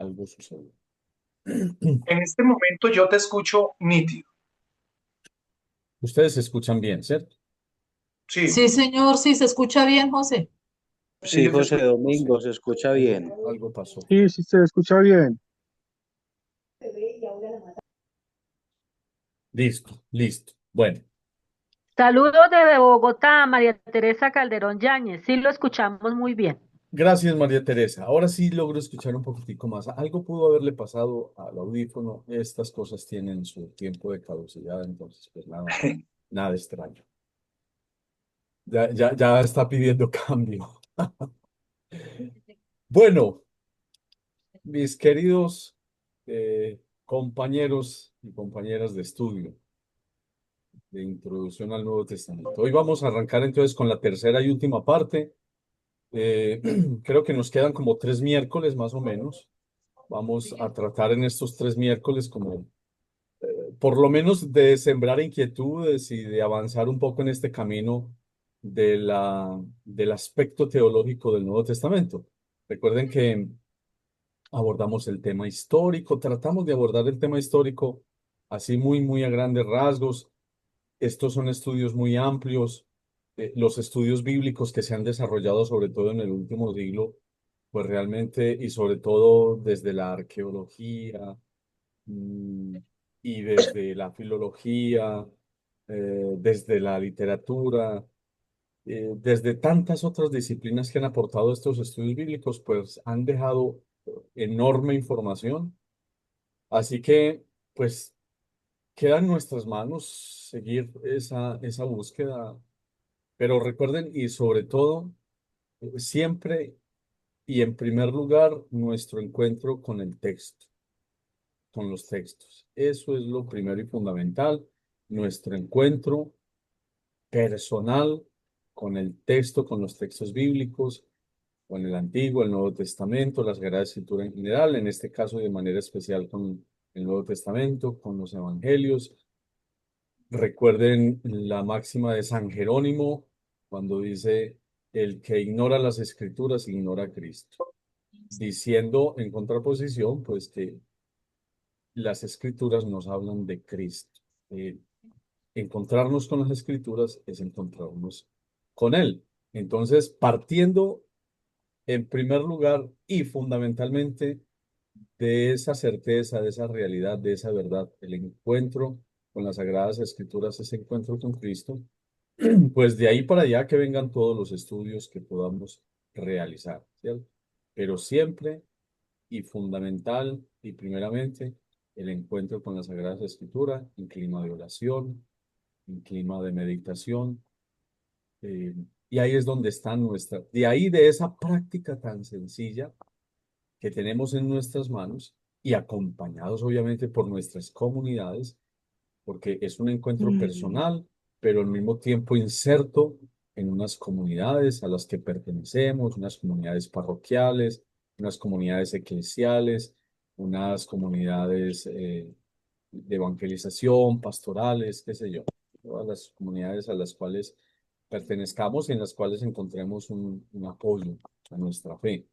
algo sucedió. En este momento yo te escucho nítido. Ustedes se escuchan bien, ¿cierto? Sí, Sí, señor, sí, se escucha bien, José. sí, Sí, yo te José escucho. Domingo, se escucha bien. Algo pasó. Sí, sí se escucha bien. Listo, listo. Bueno, Saludos desde Bogotá, María Teresa Calderón Yáñez. Sí, lo escuchamos muy bien. gracias María Teresa. Ahora sí logro escuchar un poquitico más. Algo pudo haberle pasado al audífono. Estas cosas tienen su tiempo de caducidad, entonces pues nada, nada extraño. Ya está pidiendo cambio. Bueno, mis queridos compañeros y compañeras de estudio de Introducción al Nuevo Testamento. Hoy vamos a arrancar entonces con la tercera y última parte. Eh, Creo que nos quedan como 3 miércoles más o menos. Vamos a tratar en estos 3 miércoles como por lo menos de sembrar inquietudes y de avanzar un poco en este camino del aspecto teológico del Nuevo Testamento. Recuerden que abordamos el tema histórico, tratamos de abordar el tema histórico así muy a grandes rasgos. Estos son estudios muy amplios. Los estudios bíblicos que se han desarrollado sobre todo en el último siglo, pues realmente y sobre todo desde la arqueología, mm, y desde la filología, desde la literatura, desde tantas otras disciplinas que han aportado estos estudios bíblicos, pues han dejado enorme información. Así que, pues, queda en nuestras manos seguir esa búsqueda. Pero recuerden, y sobre todo, siempre y en primer lugar, nuestro encuentro con el texto, con los textos. Eso es lo primero y fundamental, nuestro encuentro personal con el texto, con los textos bíblicos, con el Antiguo, el Nuevo Testamento, la Sagrada Escritura en general, en este caso de manera especial con el Nuevo Testamento, con los Evangelios. Recuerden la máxima de San Jerónimo cuando dice, el que ignora las Escrituras ignora a Cristo, diciendo en contraposición, pues que las Escrituras nos hablan de Cristo. Eh, Encontrarnos con las Escrituras es encontrarnos con Él. Entonces, partiendo en primer lugar y fundamentalmente de esa certeza, de esa realidad, de esa verdad, el encuentro con las Sagradas Escrituras, ese encuentro con Cristo, pues de ahí para allá que vengan todos los estudios que podamos realizar, ¿cierto? Pero siempre y fundamental y primeramente el encuentro con la Sagrada Escritura en clima de oración, en clima de meditación, eh, y ahí es donde está de ahí de esa práctica tan sencilla que tenemos en nuestras manos y acompañados obviamente por nuestras comunidades, porque es un encuentro personal, pero al mismo tiempo inserto en unas comunidades a las que pertenecemos, unas comunidades parroquiales, unas comunidades eclesiales, unas comunidades de evangelización, pastorales, qué sé yo, todas las comunidades a las cuales pertenezcamos y en las cuales encontremos un apoyo a nuestra fe.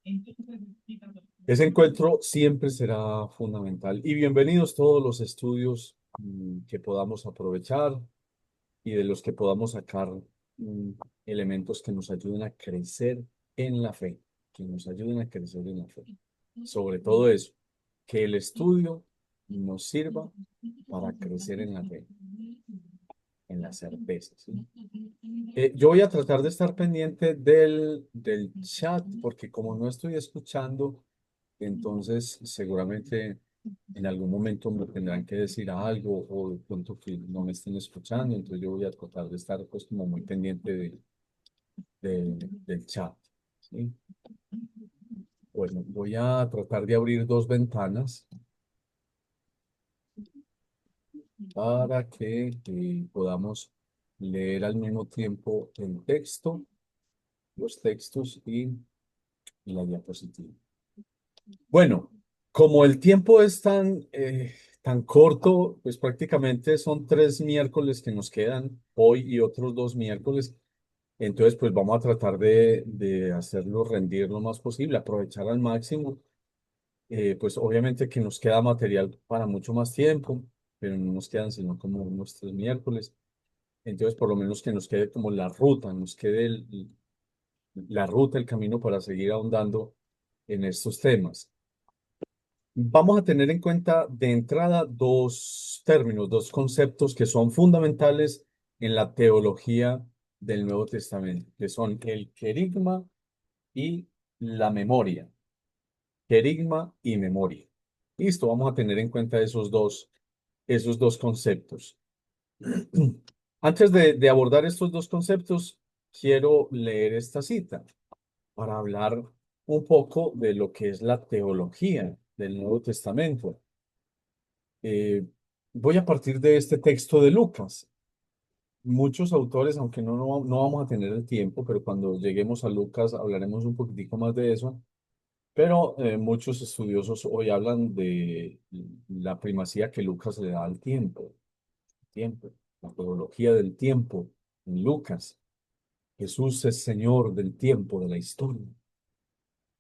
Ese encuentro siempre será fundamental y bienvenidos todos los estudios que podamos aprovechar y de los que podamos sacar mm, elementos que nos ayuden a crecer en la fe, que nos ayuden a crecer en la fe. Sobre todo eso, que el estudio nos sirva para crecer en la fe, en la certeza, ¿sí? Yo voy a tratar de estar pendiente del chat porque como no estoy escuchando, entonces seguramente en algún momento me tendrán que decir algo o de pronto que no me estén escuchando, entonces yo voy a tratar de estar pues como muy pendiente del chat, ¿sí? Bueno, voy a tratar de abrir dos ventanas para que podamos leer al mismo tiempo el texto, los textos y la diapositiva. Bueno, como el tiempo es tan corto, pues prácticamente son 3 miércoles que nos quedan hoy y otros 2 miércoles. Entonces, pues vamos a tratar de hacerlo rendir lo más posible, aprovechar al máximo pues obviamente que nos queda material para mucho más tiempo, pero no nos quedan sino como unos 3 miércoles. Entonces, por lo menos que nos quede como la ruta, nos quede la ruta, el camino para seguir ahondando en estos temas. Vamos a tener en cuenta de entrada dos términos, dos conceptos que son fundamentales en la teología del Nuevo Testamento, que son el querigma y la memoria. Querigma y memoria. Listo, vamos a tener en cuenta esos dos conceptos. Antes de abordar estos dos conceptos, quiero leer esta cita para hablar un poco de lo que es la teología del Nuevo Testamento. Eh, Voy a partir de este texto de Lucas. Muchos autores, aunque no vamos a tener el tiempo, pero cuando lleguemos a Lucas hablaremos un poquitico más de eso. Pero muchos estudiosos hoy hablan de la primacía que Lucas le da al tiempo, la teología del tiempo en Lucas. Jesús es Señor del tiempo, de la historia.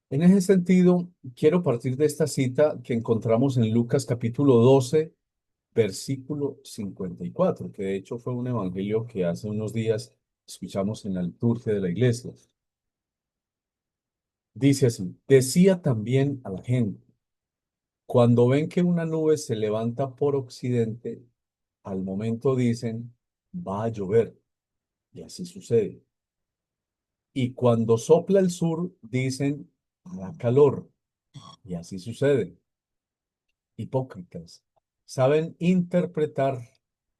En ese sentido, quiero partir de esta cita que encontramos en Lucas capítulo 12, versículo 54, que de hecho fue un evangelio que hace unos días escuchamos en la liturgia de la iglesia. Dice así, decía también a la gente, cuando ven que una nube se levanta por occidente, al momento dicen, va a llover, y así sucede. Y cuando sopla el sur, dicen, hará calor, y así sucede. Hipócritas, saben interpretar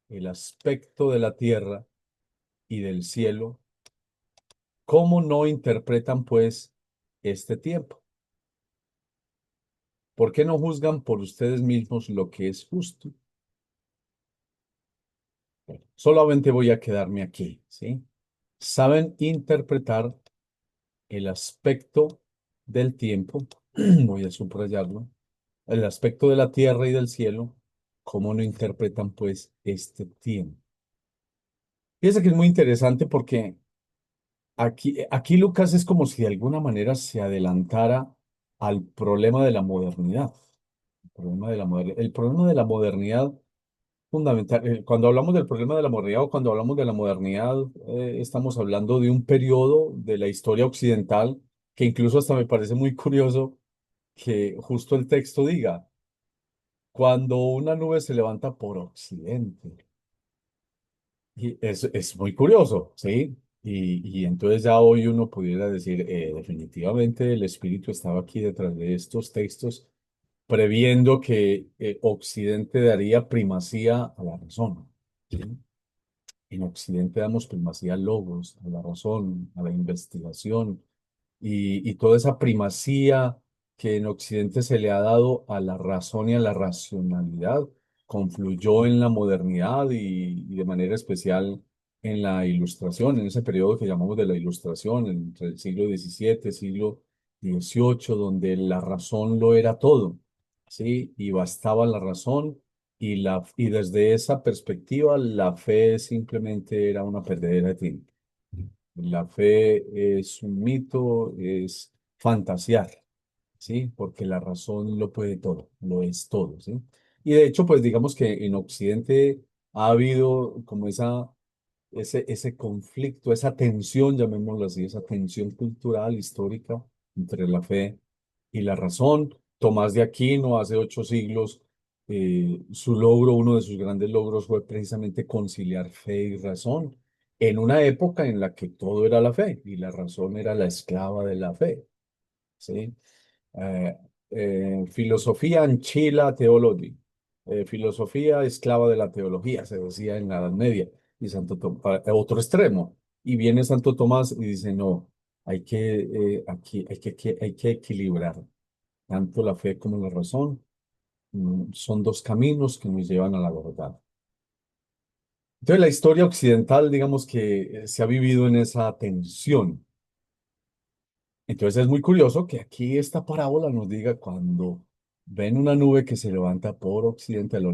el aspecto de la tierra y del cielo. ¿Cómo no interpretan, pues, este tiempo? ¿Por qué no juzgan por ustedes mismos lo que es justo? Bueno, solamente voy a quedarme aquí, ¿sí? Saben interpretar el aspecto del tiempo, voy a subrayarlo, el aspecto de la tierra y del cielo, ¿cómo no interpretan, pues, este tiempo? Fíjense que es muy interesante porque aquí Lucas es como si de alguna manera se adelantara al problema de la modernidad. El problema de la modernidad fundamental. Cuando hablamos del problema de la modernidad o cuando hablamos de la modernidad, estamos hablando de un periodo de la historia occidental que incluso hasta me parece muy curioso que justo el texto diga, cuando una nube se levanta por occidente. Y es muy curioso, ¿sí? Y entonces ya hoy uno pudiera decir, definitivamente el espíritu estaba aquí detrás de estos textos, previendo que Occidente daría primacía a la razón, ¿sí? En Occidente damos primacía al logos, a la razón, a la investigación, y toda esa primacía que en Occidente se le ha dado a la razón y a la racionalidad, confluyó en la modernidad y de manera especial en la Ilustración, en ese periodo que llamamos de la Ilustración, entre el siglo XVII, siglo XVIII, donde la razón lo era todo, ¿sí? Y bastaba la razón. Y desde esa perspectiva, la fe simplemente era una perdedera de tiempo. La fe es un mito, es fantasear, ¿sí? Porque la razón lo puede todo, lo es todo, ¿sí? Y de hecho, pues digamos que en Occidente ha habido como ese conflicto, esa tensión, llamémoslo así, esa tensión cultural, histórica entre la fe y la razón. Tomás de Aquino, hace 8 siglos, su logro, uno de sus grandes logros fue precisamente conciliar fe y razón en una época en la que todo era la fe y la razón era la esclava de la fe, ¿sí? Eh, Filosofía ancilla theology, filosofía esclava de la teología, se decía en la Edad Media, y otro extremo, y viene Santo Tomás y dice, no, hay que equilibrar tanto la fe como la razón, son dos caminos que nos llevan a la verdad. Entonces la historia occidental, digamos que se ha vivido en esa tensión. Entonces es muy curioso que aquí esta parábola nos diga cuando ven una nube que se levanta por occidente, al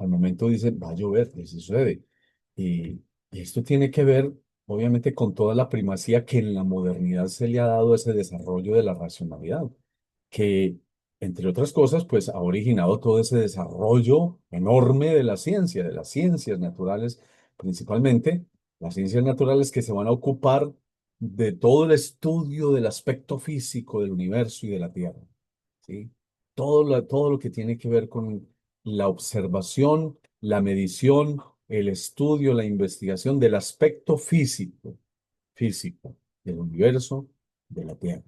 momento dicen, va a llover, y eso sucede. Y, y esto tiene que ver, obviamente, con toda la primacía que en la modernidad se le ha dado a ese desarrollo de la racionalidad, que entre otras cosas, pues ha originado todo ese desarrollo enorme de la ciencia, de las ciencias naturales, principalmente las ciencias naturales que se van a ocupar de todo el estudio del aspecto físico del universo y de la Tierra, ¿sí? Todo lo que tiene que ver con la observación, la medición, el estudio, la investigación del aspecto físico del universo, de la Tierra.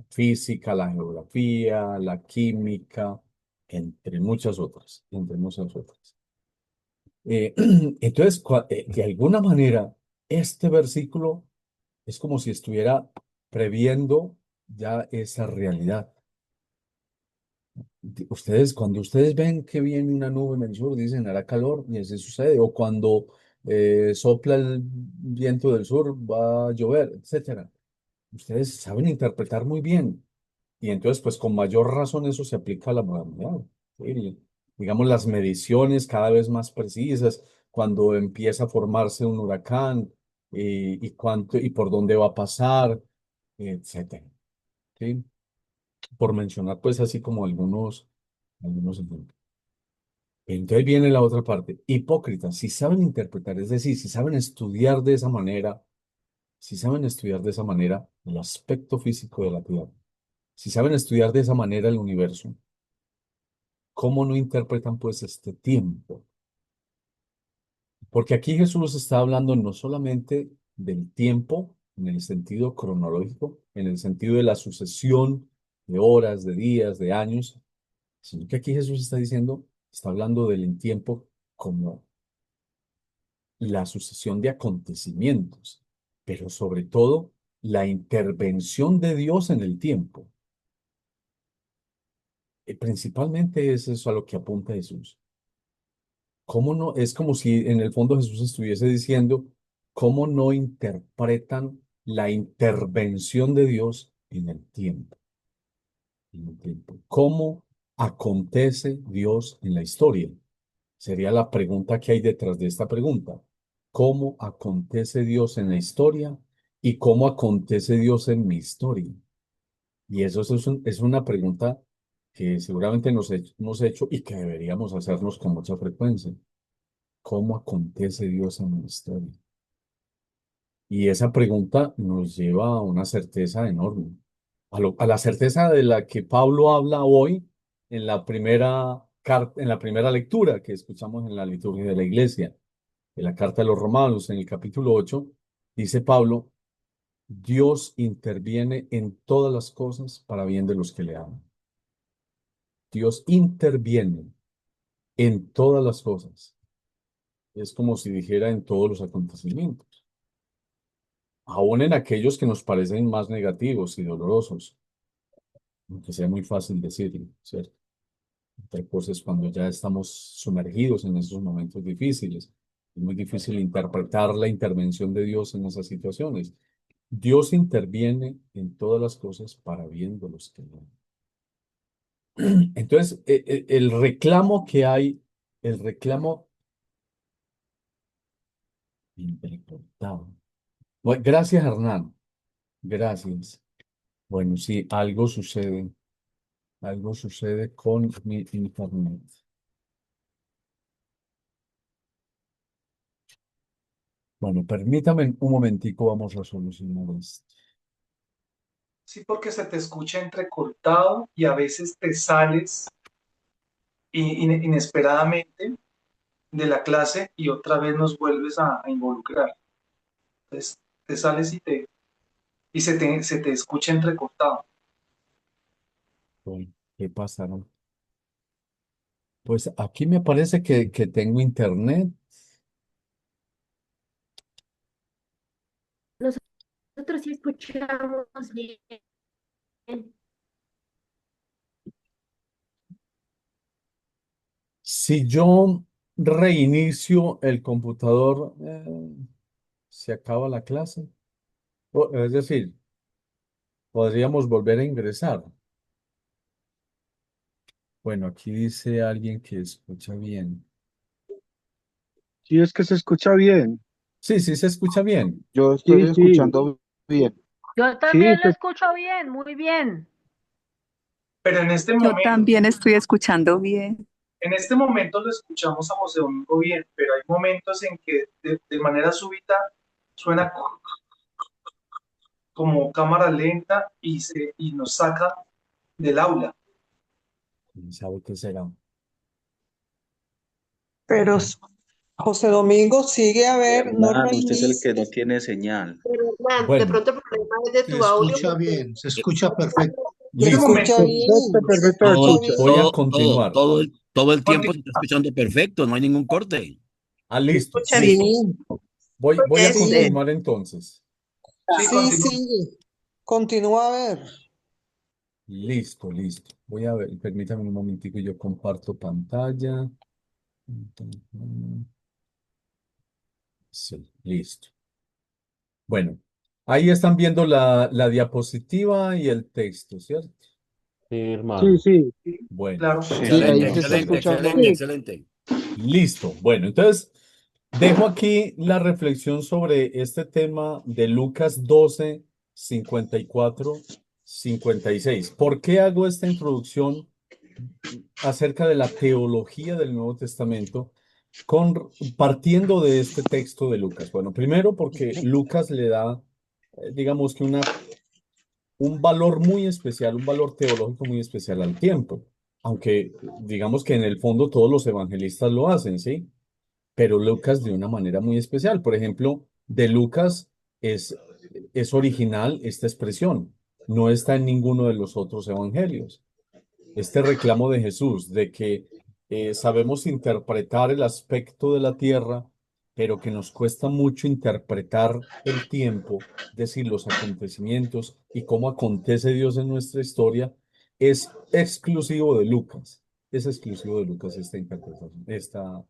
Física, la geografía, la química, entre muchas otras, entre muchas otras. Eh, entonces, de alguna manera, este versículo es como si estuviera previendo ya esa realidad. Ustedes, cuando ustedes ven que viene una nube en el sur, dicen hará calor y así sucede. O cuando sopla el viento del sur, va a llover, etcétera. Ustedes saben interpretar muy bien. Y entonces, pues con mayor razón eso se aplica a la modernidad. ¿Sí? Digamos, las mediciones cada vez más precisas, cuando empieza a formarse un huracán y cuánto y por dónde va a pasar, etcétera. ¿Sí? Por mencionar, pues así como algunos ejemplos. Entonces viene la otra parte. Hipócritas, si saben interpretar, es decir, si saben estudiar de esa manera, si saben estudiar de esa manera el aspecto físico de la Tierra, si saben estudiar de esa manera el universo, ¿cómo no interpretan pues este tiempo? Porque aquí Jesús está hablando no solamente del tiempo en el sentido cronológico, en el sentido de la sucesión de horas, de días, de años, sino que aquí Jesús está diciendo, está hablando del tiempo como la sucesión de acontecimientos, pero sobre todo la intervención de Dios en el tiempo. Principalmente es eso a lo que apunta Jesús. ¿Cómo no? Es como si en el fondo Jesús estuviese diciendo, ¿cómo no interpretan la intervención de Dios en el tiempo? En el tiempo. ¿Cómo acontece Dios en la historia? Sería la pregunta que hay detrás de esta pregunta. ¿Cómo acontece Dios en la historia y cómo acontece Dios en mi historia? Y eso es una pregunta que seguramente hemos hecho y que deberíamos hacernos con mucha frecuencia. ¿Cómo acontece Dios en mi historia? Y esa pregunta nos lleva a una certeza enorme, a la certeza de la que Pablo habla hoy en la en la primera lectura que escuchamos en la liturgia de la iglesia, en la carta de los Romanos, en el capítulo 8, dice Pablo, Dios interviene en todas las cosas para bien de los que le aman. Dios interviene en todas las cosas. Es como si dijera en todos los acontecimientos, aún en aquellos que nos parecen más negativos y dolorosos, aunque sea muy fácil decirlo, ¿cierto? Otra cosa es cuando ya estamos sumergidos en esos momentos difíciles. Es muy difícil interpretar la intervención de Dios en esas situaciones. Dios interviene en todas las cosas para bien de los que no. Entonces, el reclamo que hay, el reclamo interpretado. Bueno, gracias, Hernán. Gracias. Bueno, sí, algo sucede con mi internet. Bueno, permítame un momentico, vamos a solucionar esto. Sí, porque se te escucha entrecortado y a veces te sales inesperadamente de la clase y otra vez nos vuelves a involucrar. Entonces, te sales y se te escucha entrecortado. Bueno, ¿qué pasaron? Pues aquí me parece que tengo internet. Nosotros sí escuchamos bien. Si yo reinicio el computador, se acaba la clase. Es decir, podríamos volver a ingresar. Bueno, aquí dice alguien que escucha bien. Sí, es que se escucha bien. Sí, sí se escucha bien. Yo Sí, estoy sí, escuchando bien. Yo sí, también lo escucho bien, muy bien. Pero Yo también estoy escuchando bien. en este momento lo escuchamos a José Domingo bien, pero hay momentos en que de manera súbita suena como cámara lenta y nos saca del aula. ¿Quién sabe qué será? Pero José Domingo sigue a ver, no Hernán, usted es el reinicia. que no tiene señal. Pero Hernán, de Bueno, pronto el problema es de Se tu audio, escucha porque bien, se escucha perfecto. En Se este listo. momento, escucha Perfecto, bien, se perfecto, se escucha Todo, escucha. bien. Voy a todo, todo, continuar. todo el tiempo conti- se está escuchando perfecto, no hay ningún corte. Se Listo, escucha Sí, listo. bien. Voy a sí, continuar entonces. sí, sí, continúa. sigue. Continúa a ver. Listo, listo. Voy a ver, permítame un momentico, yo comparto pantalla. Sí, listo. Bueno, ahí están viendo la diapositiva y el texto, ¿cierto? Sí, Sí, hermano. sí, Bueno, Sí, Sí, ahí excelente, se señor. está Excelente, excelente. escuchando excelente, bien. excelente. Listo. Bueno, entonces dejo aquí la reflexión sobre este tema de Lucas 12, 54, 56. ¿Por qué hago esta introducción acerca de la teología del Nuevo Testamento partiendo de este texto de Lucas? Bueno, primero porque Lucas le da, digamos que un valor muy especial, un valor teológico muy especial al tiempo, aunque digamos que en el fondo todos los evangelistas lo hacen, ¿sí? Pero Lucas de una manera muy especial. Por ejemplo, de Lucas es, es original esta expresión, no está en ninguno de los otros evangelios. Este reclamo de Jesús de que sabemos interpretar el aspecto de la tierra, pero que nos cuesta mucho interpretar el tiempo, es decir, los acontecimientos y cómo acontece Dios en nuestra historia, es exclusivo de Lucas. Es exclusivo de Lucas esta interpretación, esta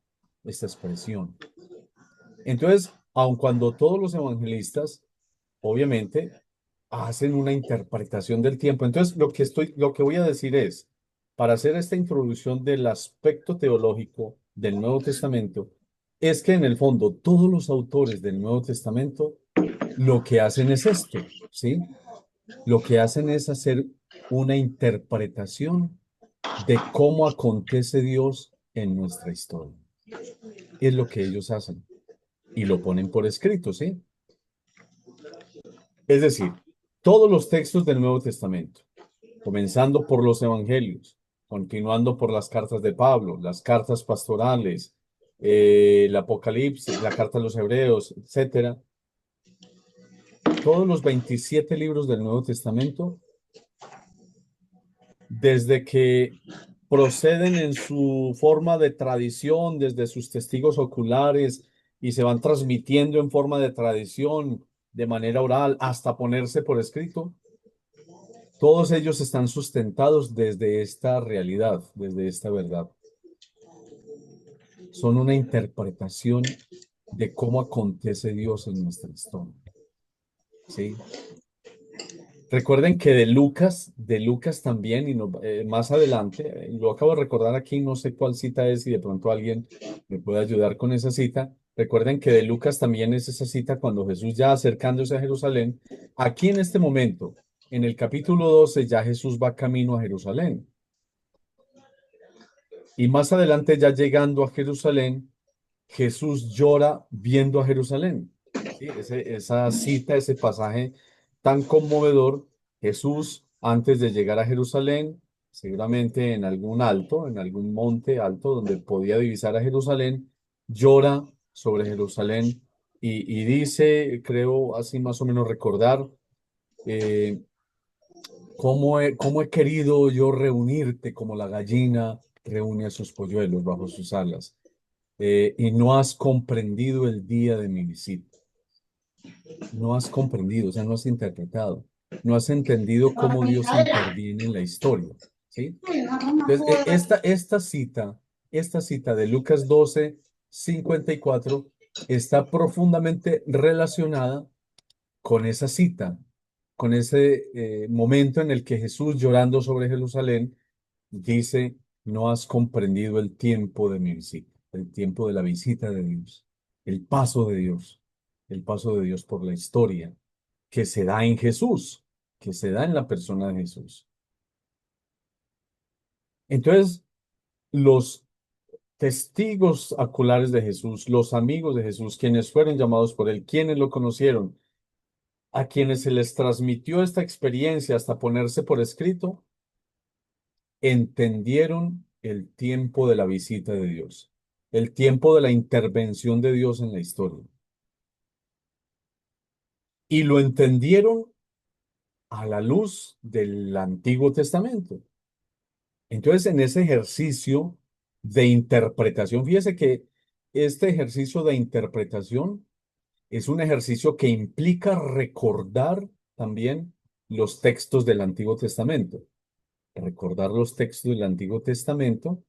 expresión. Entonces, aun cuando todos los evangelistas, obviamente, hacen una interpretación del tiempo. Entonces, lo que voy a decir es, para hacer esta introducción del aspecto teológico del Nuevo Testamento, es que en el fondo todos los autores del Nuevo Testamento lo que hacen es esto, ¿sí? Lo que hacen es hacer una interpretación de cómo acontece Dios en nuestra historia. Es lo que ellos hacen y lo ponen por escrito, ¿sí? Es decir, todos los textos del Nuevo Testamento, comenzando por los evangelios, continuando por las cartas de Pablo, las cartas pastorales, el Apocalipsis, la carta a los Hebreos, etcétera. Todos los 27 libros del Nuevo Testamento, desde que proceden en su forma de tradición, desde sus testigos oculares y se van transmitiendo en forma de tradición, de manera oral, hasta ponerse por escrito, todos ellos están sustentados desde esta realidad, desde esta verdad. Son una interpretación de cómo acontece Dios en nuestra historia. ¿Sí? Recuerden que de Lucas también, y más adelante, lo acabo de recordar aquí, no sé cuál cita es, y de pronto alguien me puede ayudar con esa cita. Recuerden que de Lucas también es esa cita cuando Jesús ya acercándose a Jerusalén. Aquí en este momento, en el capítulo 12, ya Jesús va camino a Jerusalén. Y más adelante, ya llegando a Jerusalén, Jesús llora viendo a Jerusalén. ¿Sí? Esa cita, ese pasaje tan conmovedor, Jesús, antes de llegar a Jerusalén, seguramente en algún alto, en algún monte alto donde podía divisar a Jerusalén, llora sobre Jerusalén y dice, creo así más o menos recordar, eh, cómo he querido yo reunirte como la gallina reúne a sus polluelos bajo sus alas, y no has comprendido el día de mi visita. No has comprendido, o sea, no has interpretado, no has entendido cómo Dios interviene en la historia, ¿sí? Entonces, esta cita de Lucas 12, 54, está profundamente relacionada con esa cita, con ese momento en el que Jesús, llorando sobre Jerusalén, dice, no has comprendido el tiempo de mi visita, el tiempo de la visita de Dios, el paso de Dios por la historia, que se da en Jesús, que se da en la persona de Jesús. Entonces, los testigos oculares de Jesús, los amigos de Jesús, quienes fueron llamados por él, quienes lo conocieron, a quienes se les transmitió esta experiencia hasta ponerse por escrito, entendieron el tiempo de la visita de Dios, el tiempo de la intervención de Dios en la historia. Y lo entendieron a la luz del Antiguo Testamento. Entonces, en ese ejercicio de interpretación, fíjese que este ejercicio de interpretación es un ejercicio que implica recordar también los textos del Antiguo Testamento. Recordar los textos del Antiguo Testamento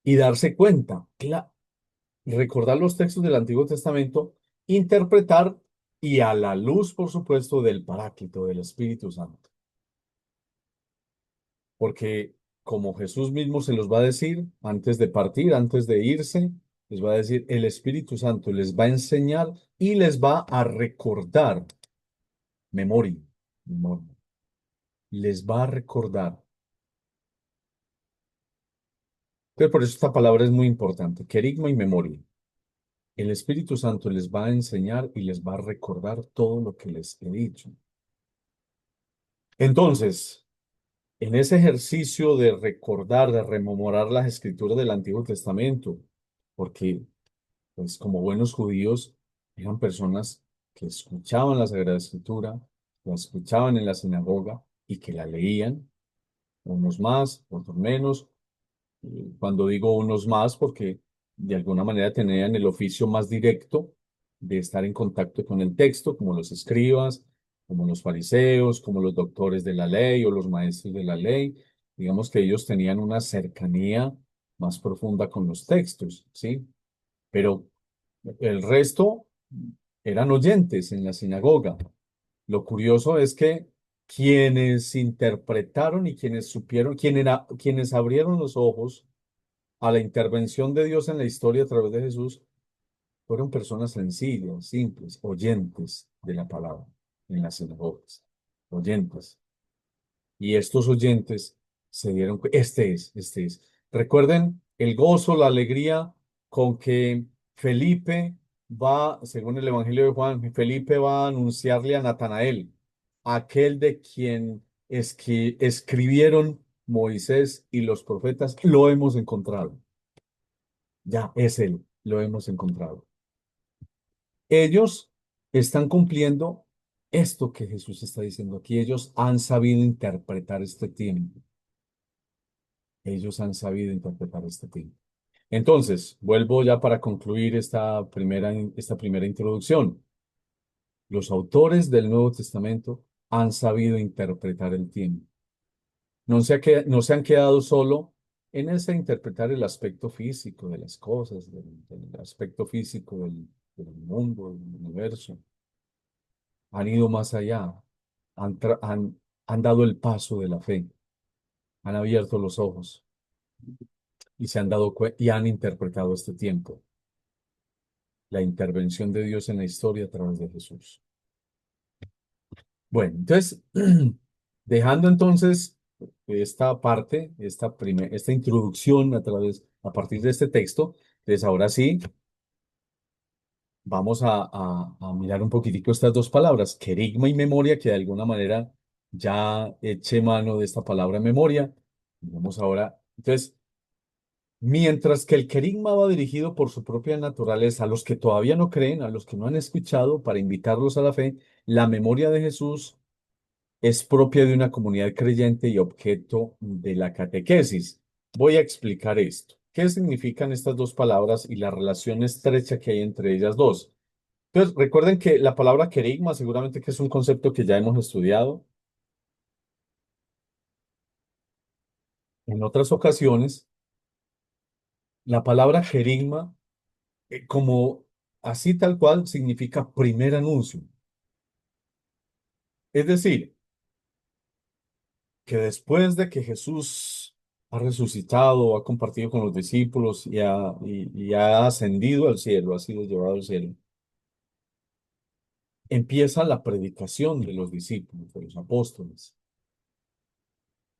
y darse cuenta, recordar los textos del Antiguo Testamento, interpretar y a la luz, por supuesto, del Paráclito, del Espíritu Santo. Porque como Jesús mismo se los va a decir antes de partir, antes de irse, les va a decir, el Espíritu Santo les va a enseñar y les va a recordar, memoria, memoria, les va a recordar. Entonces, por eso esta palabra es muy importante, querigma y memoria. El Espíritu Santo les va a enseñar y les va a recordar todo lo que les he dicho. Entonces, en ese ejercicio de recordar, de rememorar las escrituras del Antiguo Testamento, porque pues como buenos judíos eran personas que escuchaban la Sagrada Escritura, la escuchaban en la sinagoga y que la leían, unos más, otros menos. Cuando digo unos más, porque de alguna manera tenían el oficio más directo de estar en contacto con el texto, como los escribas, como los fariseos, como los doctores de la ley o los maestros de la ley. Digamos que ellos tenían una cercanía más profunda con los textos, ¿sí? Pero el resto eran oyentes en la sinagoga. Lo curioso es que quienes interpretaron y quienes supieron, quienes abrieron los ojos a la intervención de Dios en la historia a través de Jesús, fueron personas sencillas, simples, oyentes de la palabra en las sinagogas, oyentes. Y estos oyentes se dieron cuenta, este es. Recuerden el gozo, la alegría con que Felipe va, según el Evangelio de Juan, Felipe va a anunciarle a Natanael, aquel de quien escribieron Moisés y los profetas, lo hemos encontrado. Ya es él, lo hemos encontrado. Ellos están cumpliendo esto que Jesús está diciendo aquí. Ellos han sabido interpretar este tiempo. Ellos han sabido interpretar este tiempo. Entonces, vuelvo ya para concluir esta primera introducción. Los autores del Nuevo Testamento han sabido interpretar el tiempo. No se han quedado solo en ese interpretar el aspecto físico de las cosas, del aspecto físico del mundo, del universo. Han ido más allá, han dado el paso de la fe, han abierto los ojos y se han y han interpretado este tiempo, la intervención de Dios en la historia a través de Jesús. Bueno, entonces, dejando entonces esta parte, esta introducción a partir de este texto, pues ahora sí, vamos a mirar un poquitico estas dos palabras, querigma y memoria, que de alguna manera ya eché mano de esta palabra memoria. Vamos ahora, entonces, mientras que el querigma va dirigido por su propia naturaleza a los que todavía no creen, a los que no han escuchado, para invitarlos a la fe, la memoria de Jesús es propia de una comunidad creyente y objeto de la catequesis. Voy a explicar esto. ¿Qué significan estas dos palabras y la relación estrecha que hay entre ellas dos? Entonces, recuerden que la palabra querigma seguramente que es un concepto que ya hemos estudiado en otras ocasiones. La palabra querigma, como así tal cual, significa primer anuncio. Es decir, que después de que Jesús ha resucitado, ha compartido con los discípulos y ha ascendido al cielo, ha sido llevado al cielo, empieza la predicación de los discípulos, de los apóstoles.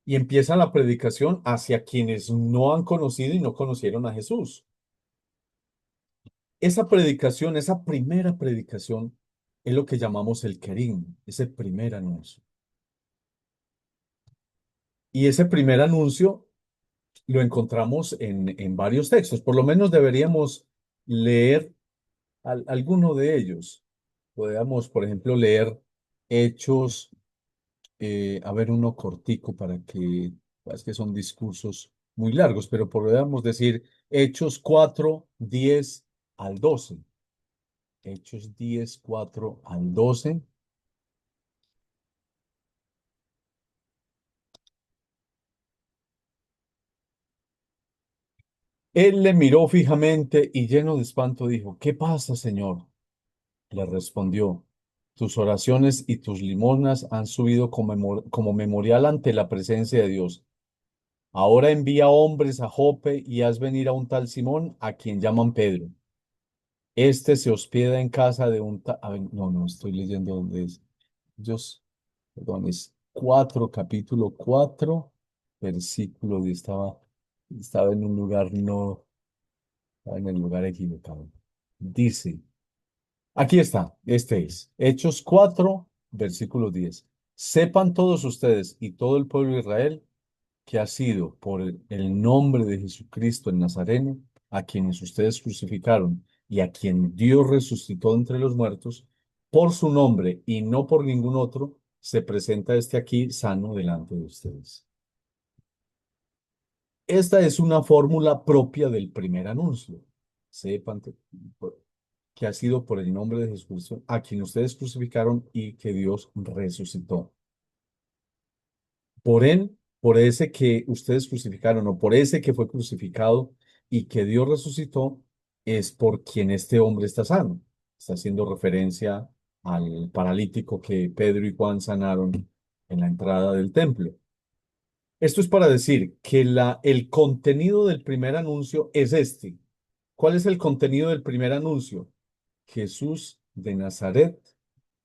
y empieza la predicación hacia quienes no han conocido y no conocieron a Jesús. Esa predicación, esa primera predicación, es lo que llamamos el querigma, ese primer anuncio. Y ese primer anuncio lo encontramos en varios textos. Por lo menos deberíamos leer alguno de ellos. Podríamos, por ejemplo, leer Hechos, a ver, uno cortico para que, es que son discursos muy largos, pero podríamos decir Hechos 4:10 al 12. Hechos 10:4 al 12. Él le miró fijamente y lleno de espanto dijo, ¿qué pasa, Señor? Le respondió, tus oraciones y tus limosnas han subido como memorial ante la presencia de Dios. Ahora envía hombres a Jope y haz venir a un tal Simón, a quien llaman Pedro. Este se hospeda en casa de un tal... No, no, estoy leyendo dónde es. Dios, perdón, es 4, capítulo 4, versículo 10. Estaba en un lugar, no, estaba en el lugar equivocado. Dice... Aquí está, este es Hechos 4, versículo 10. Sepan todos ustedes y todo el pueblo de Israel que ha sido por el nombre de Jesucristo el Nazareno, a quienes ustedes crucificaron y a quien Dios resucitó entre los muertos, por su nombre y no por ningún otro, se presenta este aquí sano delante de ustedes. Esta es una fórmula propia del primer anuncio. Sepan que ha sido por el nombre de Jesucristo, a quien ustedes crucificaron y que Dios resucitó. Por él, por ese que ustedes crucificaron o por ese que fue crucificado y que Dios resucitó, es por quien este hombre está sano. Está haciendo referencia al paralítico que Pedro y Juan sanaron en la entrada del templo. Esto es para decir que el contenido del primer anuncio es este. ¿Cuál es el contenido del primer anuncio? Jesús de Nazaret,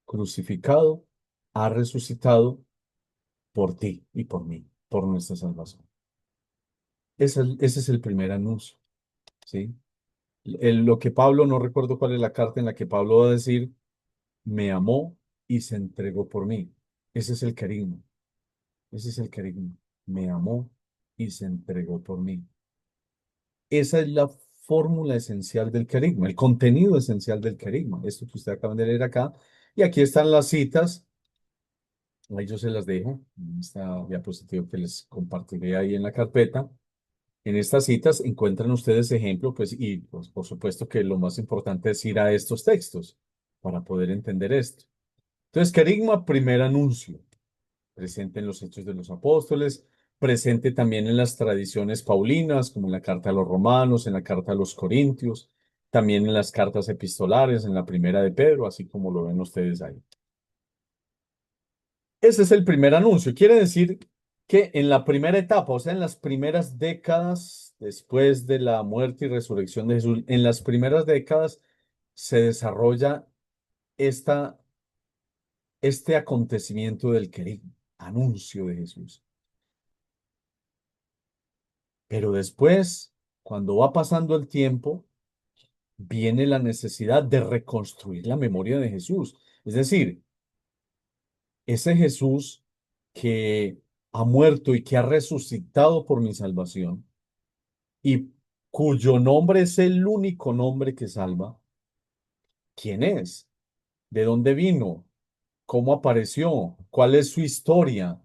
crucificado, ha resucitado por ti y por mí, por nuestra salvación. Ese es el primer anuncio, ¿sí? Lo que Pablo, no recuerdo cuál es la carta en la que Pablo va a decir, me amó y se entregó por mí. Ese es el carisma, ese es el carisma. Me amó y se entregó por mí. Esa es la fórmula esencial del carisma, el contenido esencial del carisma. Esto que usted acaba de leer acá. Y aquí están las citas. Ahí yo se las dejo. En esta diapositiva que les compartiré ahí en la carpeta. En estas citas encuentran ustedes ejemplo, pues, y pues, por supuesto que lo más importante es ir a estos textos para poder entender esto. Entonces, carisma, primer anuncio, presente en los Hechos de los Apóstoles, presente también en las tradiciones paulinas, como en la carta a los Romanos, en la carta a los Corintios, también en las cartas epistolares, en la primera de Pedro, así como lo ven ustedes ahí. Ese es el primer anuncio. Quiere decir que en la primera etapa, o sea, en las primeras décadas después de la muerte y resurrección de Jesús, en las primeras décadas se desarrolla esta, este acontecimiento del querigma, anuncio de Jesús. Pero después, cuando va pasando el tiempo, viene la necesidad de reconstruir la memoria de Jesús. Es decir, ese Jesús que ha muerto y que ha resucitado por mi salvación y cuyo nombre es el único nombre que salva, ¿quién es? ¿De dónde vino? ¿Cómo apareció? ¿Cuál es su historia?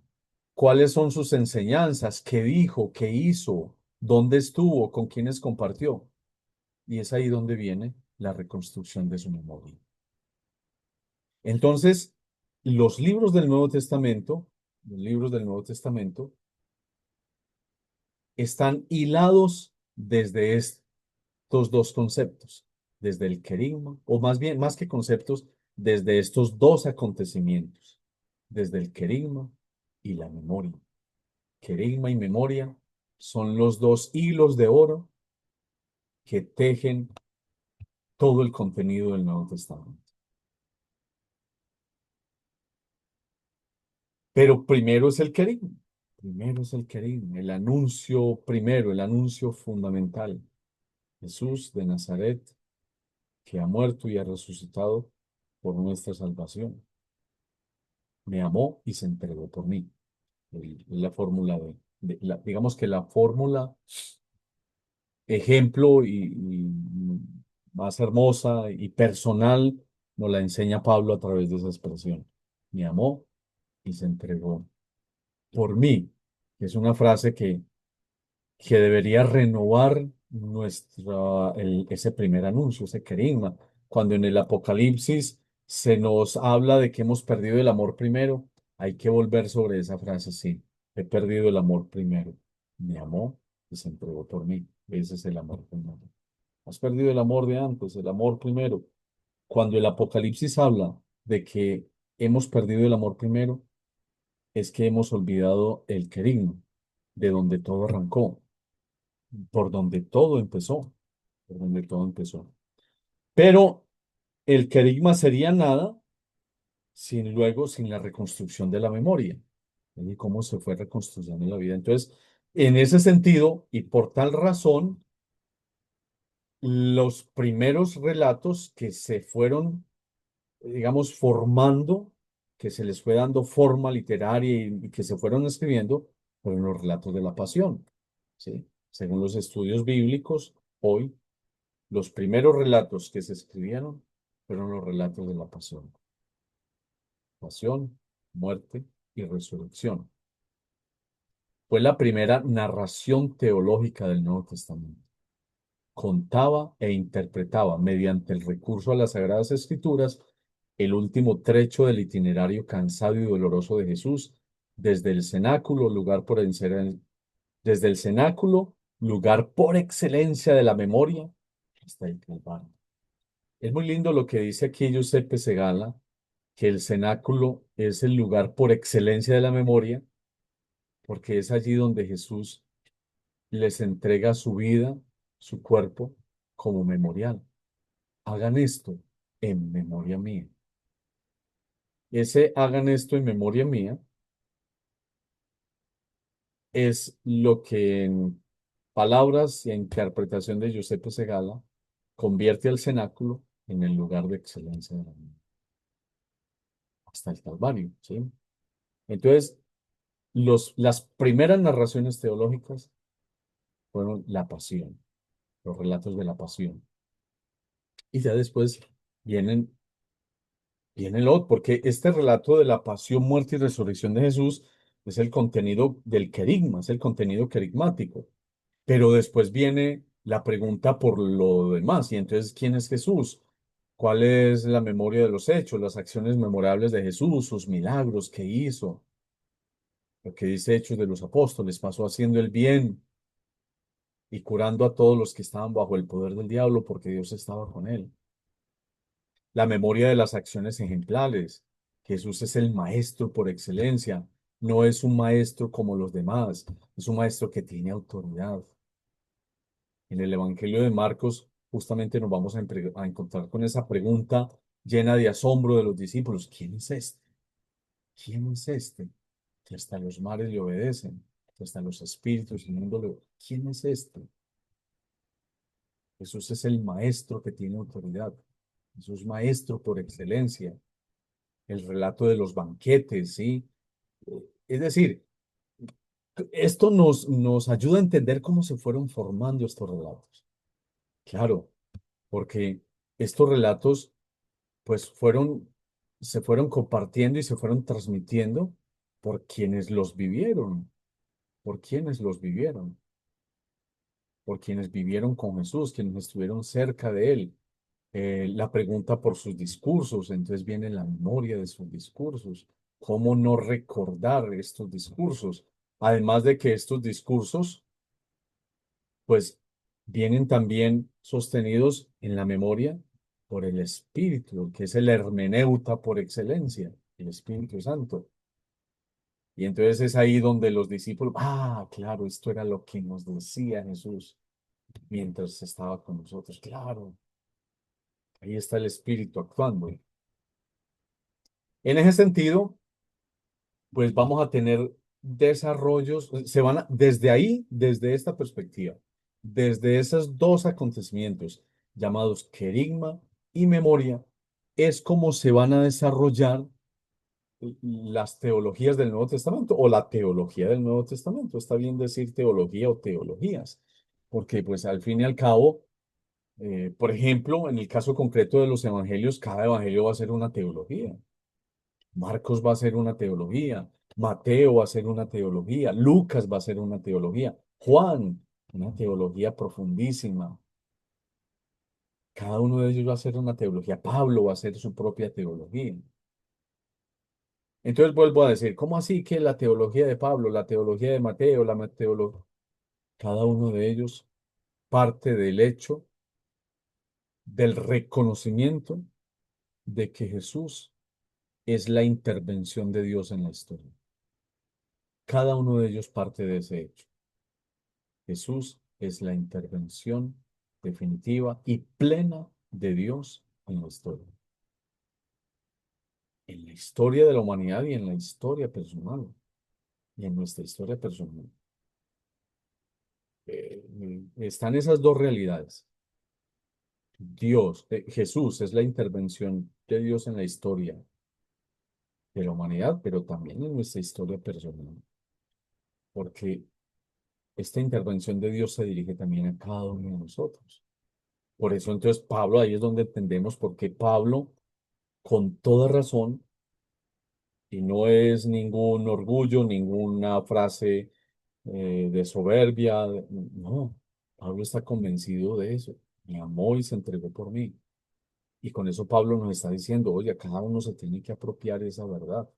¿Cuáles son sus enseñanzas? ¿Qué dijo? ¿Qué hizo? ¿Dónde estuvo? ¿Con quiénes compartió? Y es ahí donde viene la reconstrucción de su memoria. Entonces, los libros del Nuevo Testamento, los libros del Nuevo Testamento, están hilados desde estos dos conceptos, desde el querigma, o más bien, más que conceptos, desde estos dos acontecimientos, desde el querigma y la memoria. Querigma y memoria son los dos hilos de oro que tejen todo el contenido del Nuevo Testamento. Pero primero es el querigma. Primero es el querigma, el anuncio primero, el anuncio fundamental. Jesús de Nazaret, que ha muerto y ha resucitado por nuestra salvación. Me amó y se entregó por mí. Es la fórmula digamos que la fórmula ejemplo y más hermosa y personal nos la enseña Pablo a través de esa expresión. Me amó y se entregó por mí, que es una frase que debería renovar ese primer anuncio, ese querigma. Cuando en el Apocalipsis se nos habla de que hemos perdido el amor primero, hay que volver sobre esa frase, sí, he perdido el amor primero. Me amó y se entregó por mí. Ese es el amor primero. Has perdido el amor de antes, el amor primero. Cuando el Apocalipsis habla de que hemos perdido el amor primero, es que hemos olvidado el querigma, de donde todo arrancó, por donde todo empezó, por donde todo empezó. Pero el querigma sería nada sin la reconstrucción de la memoria y cómo se fue reconstruyendo la vida. Entonces, en ese sentido, y por tal razón, los primeros relatos que se fueron, digamos, formando, que se les fue dando forma literaria y que se fueron escribiendo, fueron los relatos de la pasión, ¿sí? Según los estudios bíblicos, hoy los primeros relatos que se escribieron fueron los relatos de la pasión. Pasión, muerte y resurrección. Fue la primera narración teológica del Nuevo Testamento. Contaba e interpretaba mediante el recurso a las Sagradas Escrituras el último trecho del itinerario cansado y doloroso de Jesús desde el cenáculo, desde el cenáculo, lugar por excelencia de la memoria, hasta el Calvario. Es muy lindo lo que dice aquí Giuseppe Segala, que el cenáculo es el lugar por excelencia de la memoria, porque es allí donde Jesús les entrega su vida, su cuerpo, como memorial. Hagan esto en memoria mía. Ese hagan esto en memoria mía es lo que en palabras y en interpretación de Giuseppe Segala convierte al cenáculo en el lugar de excelencia de la memoria. Hasta el Calvario, ¿sí? Entonces, las primeras narraciones teológicas fueron la pasión, los relatos de la pasión. Y ya después vienen, viene el otro, porque este relato de la pasión, muerte y resurrección de Jesús es el contenido del querigma, es el contenido querigmático. Pero después viene la pregunta por lo demás. Y entonces, ¿quién es Jesús? ¿Cuál es la memoria de los hechos, las acciones memorables de Jesús, sus milagros que hizo? Lo que dice Hechos de los Apóstoles, pasó haciendo el bien y curando a todos los que estaban bajo el poder del diablo porque Dios estaba con él. La memoria de las acciones ejemplares. Jesús es el maestro por excelencia. No es un maestro como los demás, es un maestro que tiene autoridad. En el Evangelio de Marcos, justamente nos vamos a encontrar con esa pregunta llena de asombro de los discípulos. ¿Quién es este? ¿Quién es este? Que hasta los mares le obedecen, que hasta los espíritus del mundo le... ¿Quién es este? Jesús es el maestro que tiene autoridad. Jesús maestro por excelencia. El relato de los banquetes, ¿sí? Es decir, esto nos ayuda a entender cómo se fueron formando estos relatos. Claro, porque estos relatos, pues se fueron compartiendo y se fueron transmitiendo por quienes los vivieron, por quienes los vivieron, por quienes vivieron con Jesús, quienes estuvieron cerca de él. La pregunta por sus discursos, entonces viene la memoria de sus discursos. ¿Cómo no recordar estos discursos? Además de que estos discursos, pues, vienen también sostenidos en la memoria por el Espíritu, que es el hermeneuta por excelencia, el Espíritu Santo. Y entonces es ahí donde los discípulos, claro, esto era lo que nos decía Jesús mientras estaba con nosotros. Claro, ahí está el Espíritu actuando. En ese sentido, pues vamos a tener desarrollos, desde ahí, desde esta perspectiva, desde esos dos acontecimientos llamados querigma y memoria, es como se van a desarrollar las teologías del Nuevo Testamento o la teología del Nuevo Testamento. Está bien decir teología o teologías, porque pues al fin y al cabo, por ejemplo, en el caso concreto de los evangelios, cada evangelio va a ser una teología. Marcos va a ser una teología, Mateo va a ser una teología, Lucas va a ser una teología, Juan, una teología profundísima. Cada uno de ellos va a ser una teología. Pablo va a ser su propia teología. Entonces vuelvo a decir, ¿cómo así que la teología de Pablo, la teología de Mateo, la teología? Cada uno de ellos parte del hecho del reconocimiento de que Jesús es la intervención de Dios en la historia. Cada uno de ellos parte de ese hecho. Jesús es la intervención definitiva y plena de Dios en la historia. En la historia de la humanidad y en la historia personal. Y en nuestra historia personal. Están esas dos realidades. Jesús es la intervención de Dios en la historia de la humanidad, pero también en nuestra historia personal. Porque esta intervención de Dios se dirige también a cada uno de nosotros. Por eso entonces Pablo, ahí es donde entendemos por qué Pablo, con toda razón, y no es ningún orgullo, ninguna frase de soberbia, no, Pablo está convencido de eso, me amó y se entregó por mí. Y con eso Pablo nos está diciendo, oye, cada uno se tiene que apropiar esa verdad.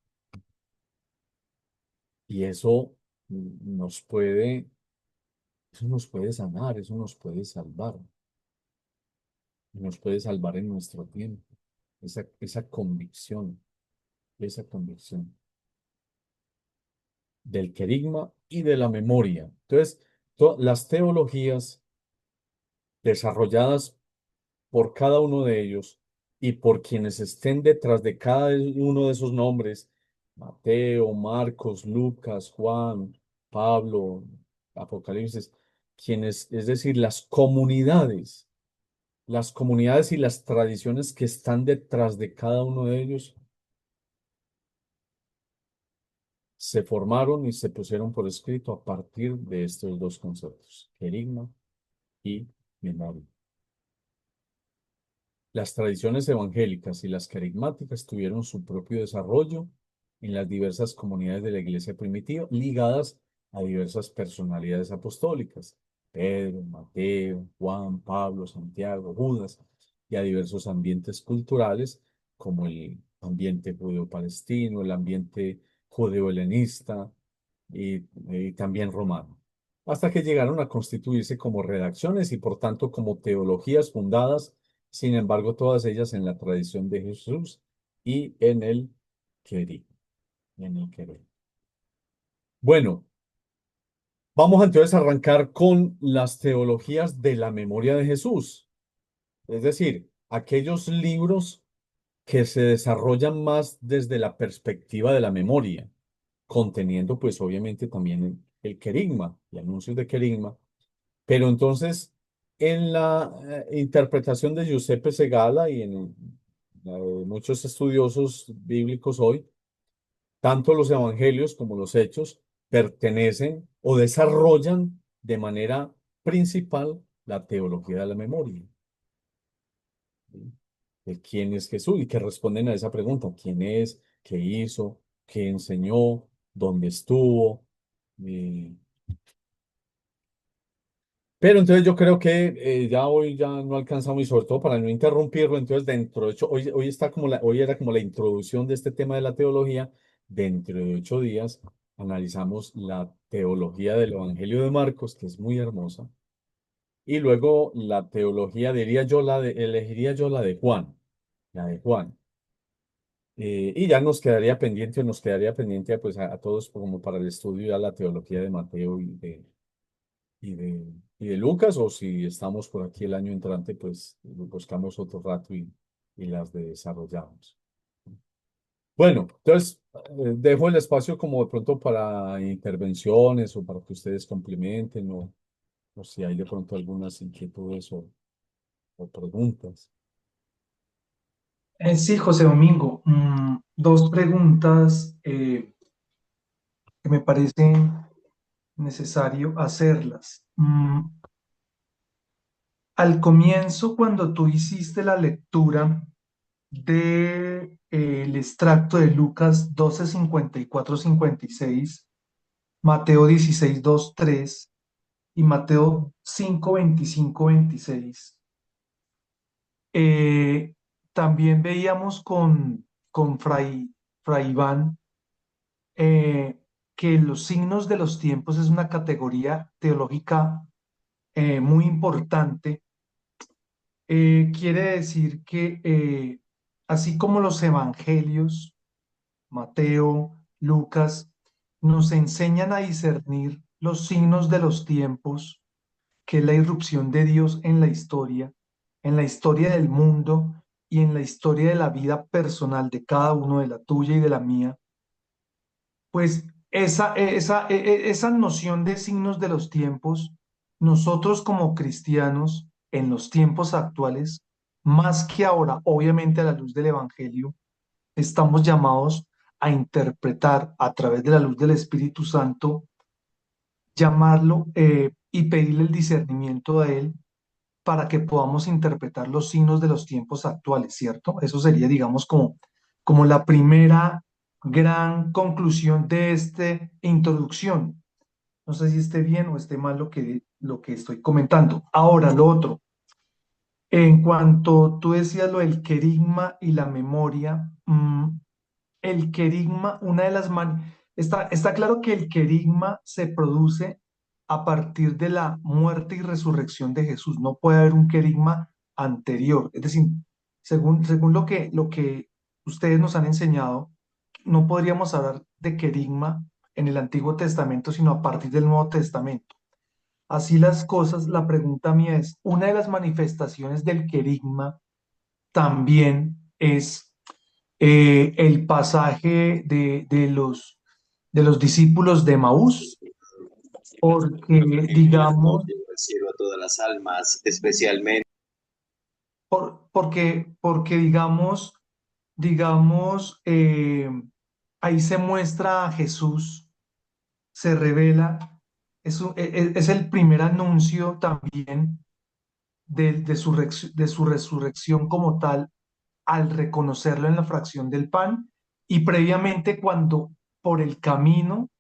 Y eso nos puede sanar, eso nos puede salvar en nuestro tiempo. Esa convicción, esa convicción del querigma y de la memoria. Entonces, las teologías desarrolladas por cada uno de ellos y por quienes estén detrás de cada uno de esos nombres, Mateo, Marcos, Lucas, Juan, Pablo, Apocalipsis, es decir, las comunidades y las tradiciones que están detrás de cada uno de ellos, se formaron y se pusieron por escrito a partir de estos dos conceptos, querigma y memoria. Las tradiciones evangélicas y las carismáticas tuvieron su propio desarrollo en las diversas comunidades de la iglesia primitiva, ligadas a diversas personalidades apostólicas, Pedro, Mateo, Juan, Pablo, Santiago, Judas, y a diversos ambientes culturales, como el ambiente judeo-palestino, el ambiente judeo-helenista y también romano, hasta que llegaron a constituirse como redacciones y por tanto como teologías fundadas, sin embargo, todas ellas en la tradición de Jesús y en el querer. Bueno, vamos entonces a arrancar con las teologías de la memoria de Jesús, es decir, aquellos libros que se desarrollan más desde la perspectiva de la memoria, conteniendo pues obviamente también el querigma y anuncios de querigma. Pero entonces, en la interpretación de Giuseppe Segala y en muchos estudiosos bíblicos hoy, tanto los evangelios como los hechos pertenecen o desarrollan de manera principal la teología de la memoria. ¿Sí? De quién es Jesús y que responden a esa pregunta: ¿quién es? ¿Qué hizo? ¿Qué enseñó? ¿Dónde estuvo? Eh, Pero entonces yo creo que ya hoy ya no alcanzamos, y sobre todo para no interrumpirlo, entonces dentro de ocho, hoy era como la introducción de este tema de la teología. Dentro de 8 días analizamos la teología del Evangelio de Marcos, que es muy hermosa, y luego la teología, elegiría yo la de Juan. Y ya nos quedaría pendiente pues a todos como para el estudio ya la teología de Mateo y de, y de Lucas, o si estamos por aquí el año entrante, pues buscamos otro rato y las desarrollamos. Bueno, entonces dejo el espacio como de pronto para intervenciones o para que ustedes complementen o si hay de pronto algunas inquietudes o preguntas. Sí, José Domingo, dos preguntas que me parecen necesario hacerlas. Al comienzo, cuando tú hiciste la lectura de, el extracto de Lucas 12, 54, 56, Mateo 16, 2, 3 y Mateo 5, 25, 26, eh, también veíamos con Fray Iván eh, que los signos de los tiempos es una categoría teológica muy importante. Quiere decir que así como los evangelios, Mateo, Lucas, nos enseñan a discernir los signos de los tiempos, que es la irrupción de Dios en la historia del mundo y en la historia de la vida personal de cada uno, de la tuya y de la mía, pues esa noción de signos de los tiempos, nosotros como cristianos en los tiempos actuales, más que ahora, obviamente a la luz del Evangelio, estamos llamados a interpretar a través de la luz del Espíritu Santo, llamarlo y pedirle el discernimiento a Él para que podamos interpretar los signos de los tiempos actuales, ¿cierto? Eso sería, digamos, como la primera gran conclusión de esta introducción. No sé si esté bien o esté mal lo que estoy comentando. Ahora, lo otro, en cuanto tú decías lo del querigma y la memoria, el querigma, está claro que el querigma se produce a partir de la muerte y resurrección de Jesús. No puede haber un querigma anterior. Es decir, según lo que ustedes nos han enseñado, no podríamos hablar de querigma en el Antiguo Testamento, sino a partir del Nuevo Testamento. Así las cosas, la pregunta mía es, una de las manifestaciones del querigma también es el pasaje de los discípulos de Maús, porque digamos, porque digamos, ahí se muestra a Jesús, se revela, es el primer anuncio también de su resurrección como tal, al reconocerlo en la fracción del pan, y previamente cuando por el camino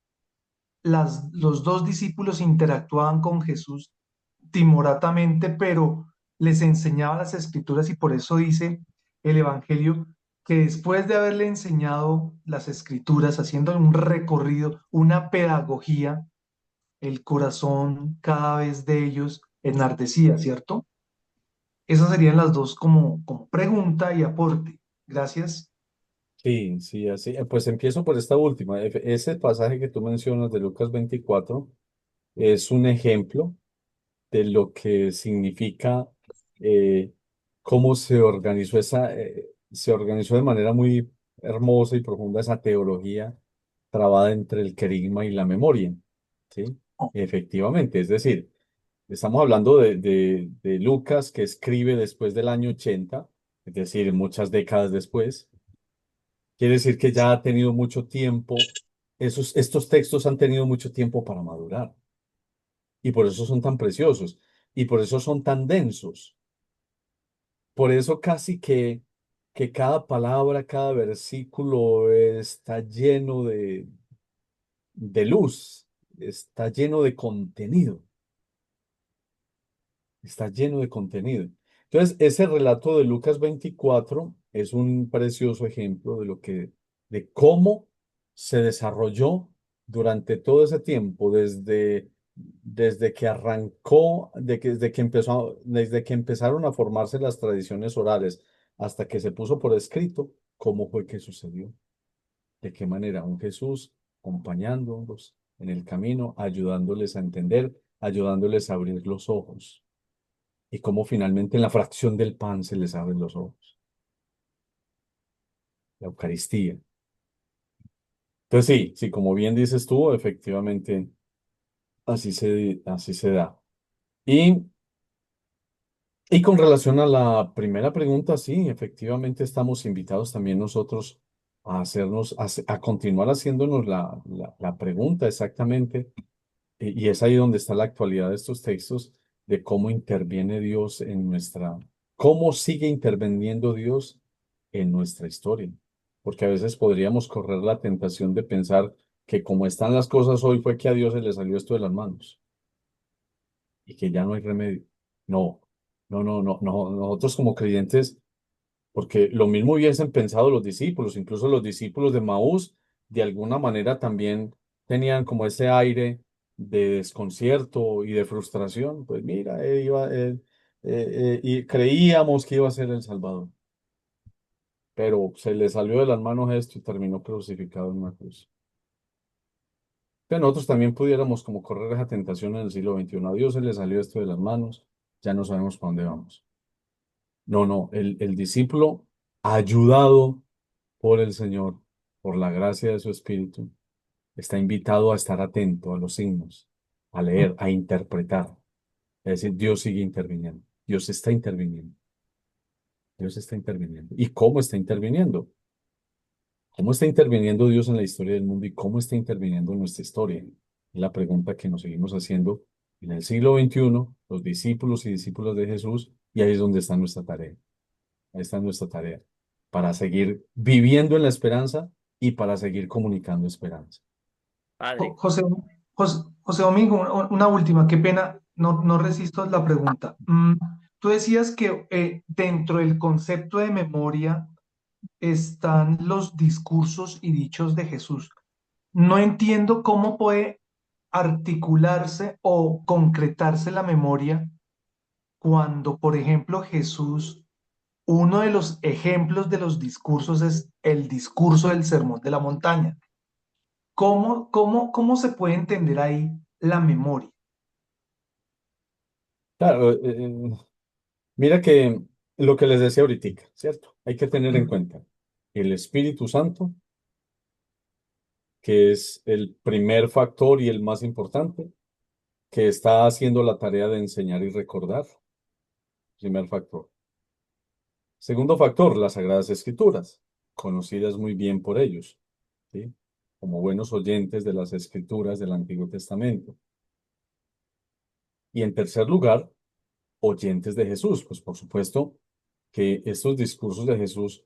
los dos discípulos interactuaban con Jesús timoratamente, pero les enseñaba las escrituras, y por eso dice el Evangelio que después de haberle enseñado las escrituras, haciendo un recorrido, una pedagogía, el corazón cada vez de ellos enardecía, ¿cierto? Esas serían las dos como pregunta y aporte. Gracias. Sí, sí, así. Pues empiezo por esta última. Ese pasaje que tú mencionas de Lucas 24 es un ejemplo de lo que significa eh, cómo se organizó de manera muy hermosa y profunda esa teología trabada entre el querigma y la memoria, ¿sí? Efectivamente, es decir, estamos hablando de Lucas que escribe después del año 80, es decir, muchas décadas después. Quiere decir que ya ha tenido mucho tiempo, estos textos han tenido mucho tiempo para madurar y por eso son tan preciosos y por eso son tan densos. Por eso casi que cada palabra, cada versículo está lleno de luz, está lleno de contenido, está lleno de contenido. Entonces, ese relato de Lucas 24 es un precioso ejemplo de cómo se desarrolló durante todo ese tiempo, desde que arrancó, desde que empezaron a formarse las tradiciones orales hasta que se puso por escrito, cómo fue que sucedió, de qué manera un Jesús acompañándolos en el camino, ayudándoles a entender, ayudándoles a abrir los ojos y cómo finalmente en la fracción del pan se les abren los ojos, la Eucaristía. Entonces sí, sí, como bien dices tú, efectivamente así se da. Y, y con relación a la primera pregunta, sí, efectivamente estamos invitados también nosotros a hacernos, a continuar haciéndonos la pregunta exactamente. Y es ahí donde está la actualidad de estos textos, de cómo interviene Dios en cómo sigue interviniendo Dios en nuestra historia. Porque a veces podríamos correr la tentación de pensar que como están las cosas hoy fue que a Dios se le salió esto de las manos y que ya no hay remedio. No, no. Nosotros como creyentes, porque lo mismo hubiesen pensado los discípulos, incluso los discípulos de Maús, de alguna manera también tenían como ese aire de desconcierto y de frustración. Pues mira, y creíamos que iba a ser el Salvador, pero se le salió de las manos esto y terminó crucificado en una cruz. Que nosotros también pudiéramos como correr esa tentación en el siglo XXI. A Dios se le salió esto de las manos, ya no sabemos para dónde vamos. No, el discípulo ayudado por el Señor, por la gracia de su Espíritu, está invitado a estar atento a los signos, a leer, a interpretar. Es decir, Dios sigue interviniendo. Dios está interviniendo. Dios está interviniendo. ¿Y cómo está interviniendo? ¿Cómo está interviniendo Dios en la historia del mundo y cómo está interviniendo en nuestra historia? Es la pregunta que nos seguimos haciendo en el siglo XXI, los discípulos y discípulos de Jesús, y ahí es donde está nuestra tarea. Ahí está nuestra tarea, para seguir viviendo en la esperanza y para seguir comunicando esperanza. Jo- José, José Domingo, una última, qué pena, no resisto la pregunta. Tú decías que dentro del concepto de memoria están los discursos y dichos de Jesús. No entiendo cómo puede articularse o concretarse la memoria cuando, por ejemplo, Jesús, uno de los ejemplos de los discursos es el discurso del Sermón de la Montaña. ¿Cómo se puede entender ahí la memoria? Claro, mira que lo que les decía ahorita, ¿cierto? Hay que tener en Mm. cuenta el Espíritu Santo, que es el primer factor y el más importante, que está haciendo la tarea de enseñar y recordar. Primer factor. Segundo factor, las Sagradas Escrituras, conocidas muy bien por ellos, ¿sí? Como buenos oyentes de las Escrituras del Antiguo Testamento. Y en tercer lugar, oyentes de Jesús. Pues por supuesto que estos discursos de Jesús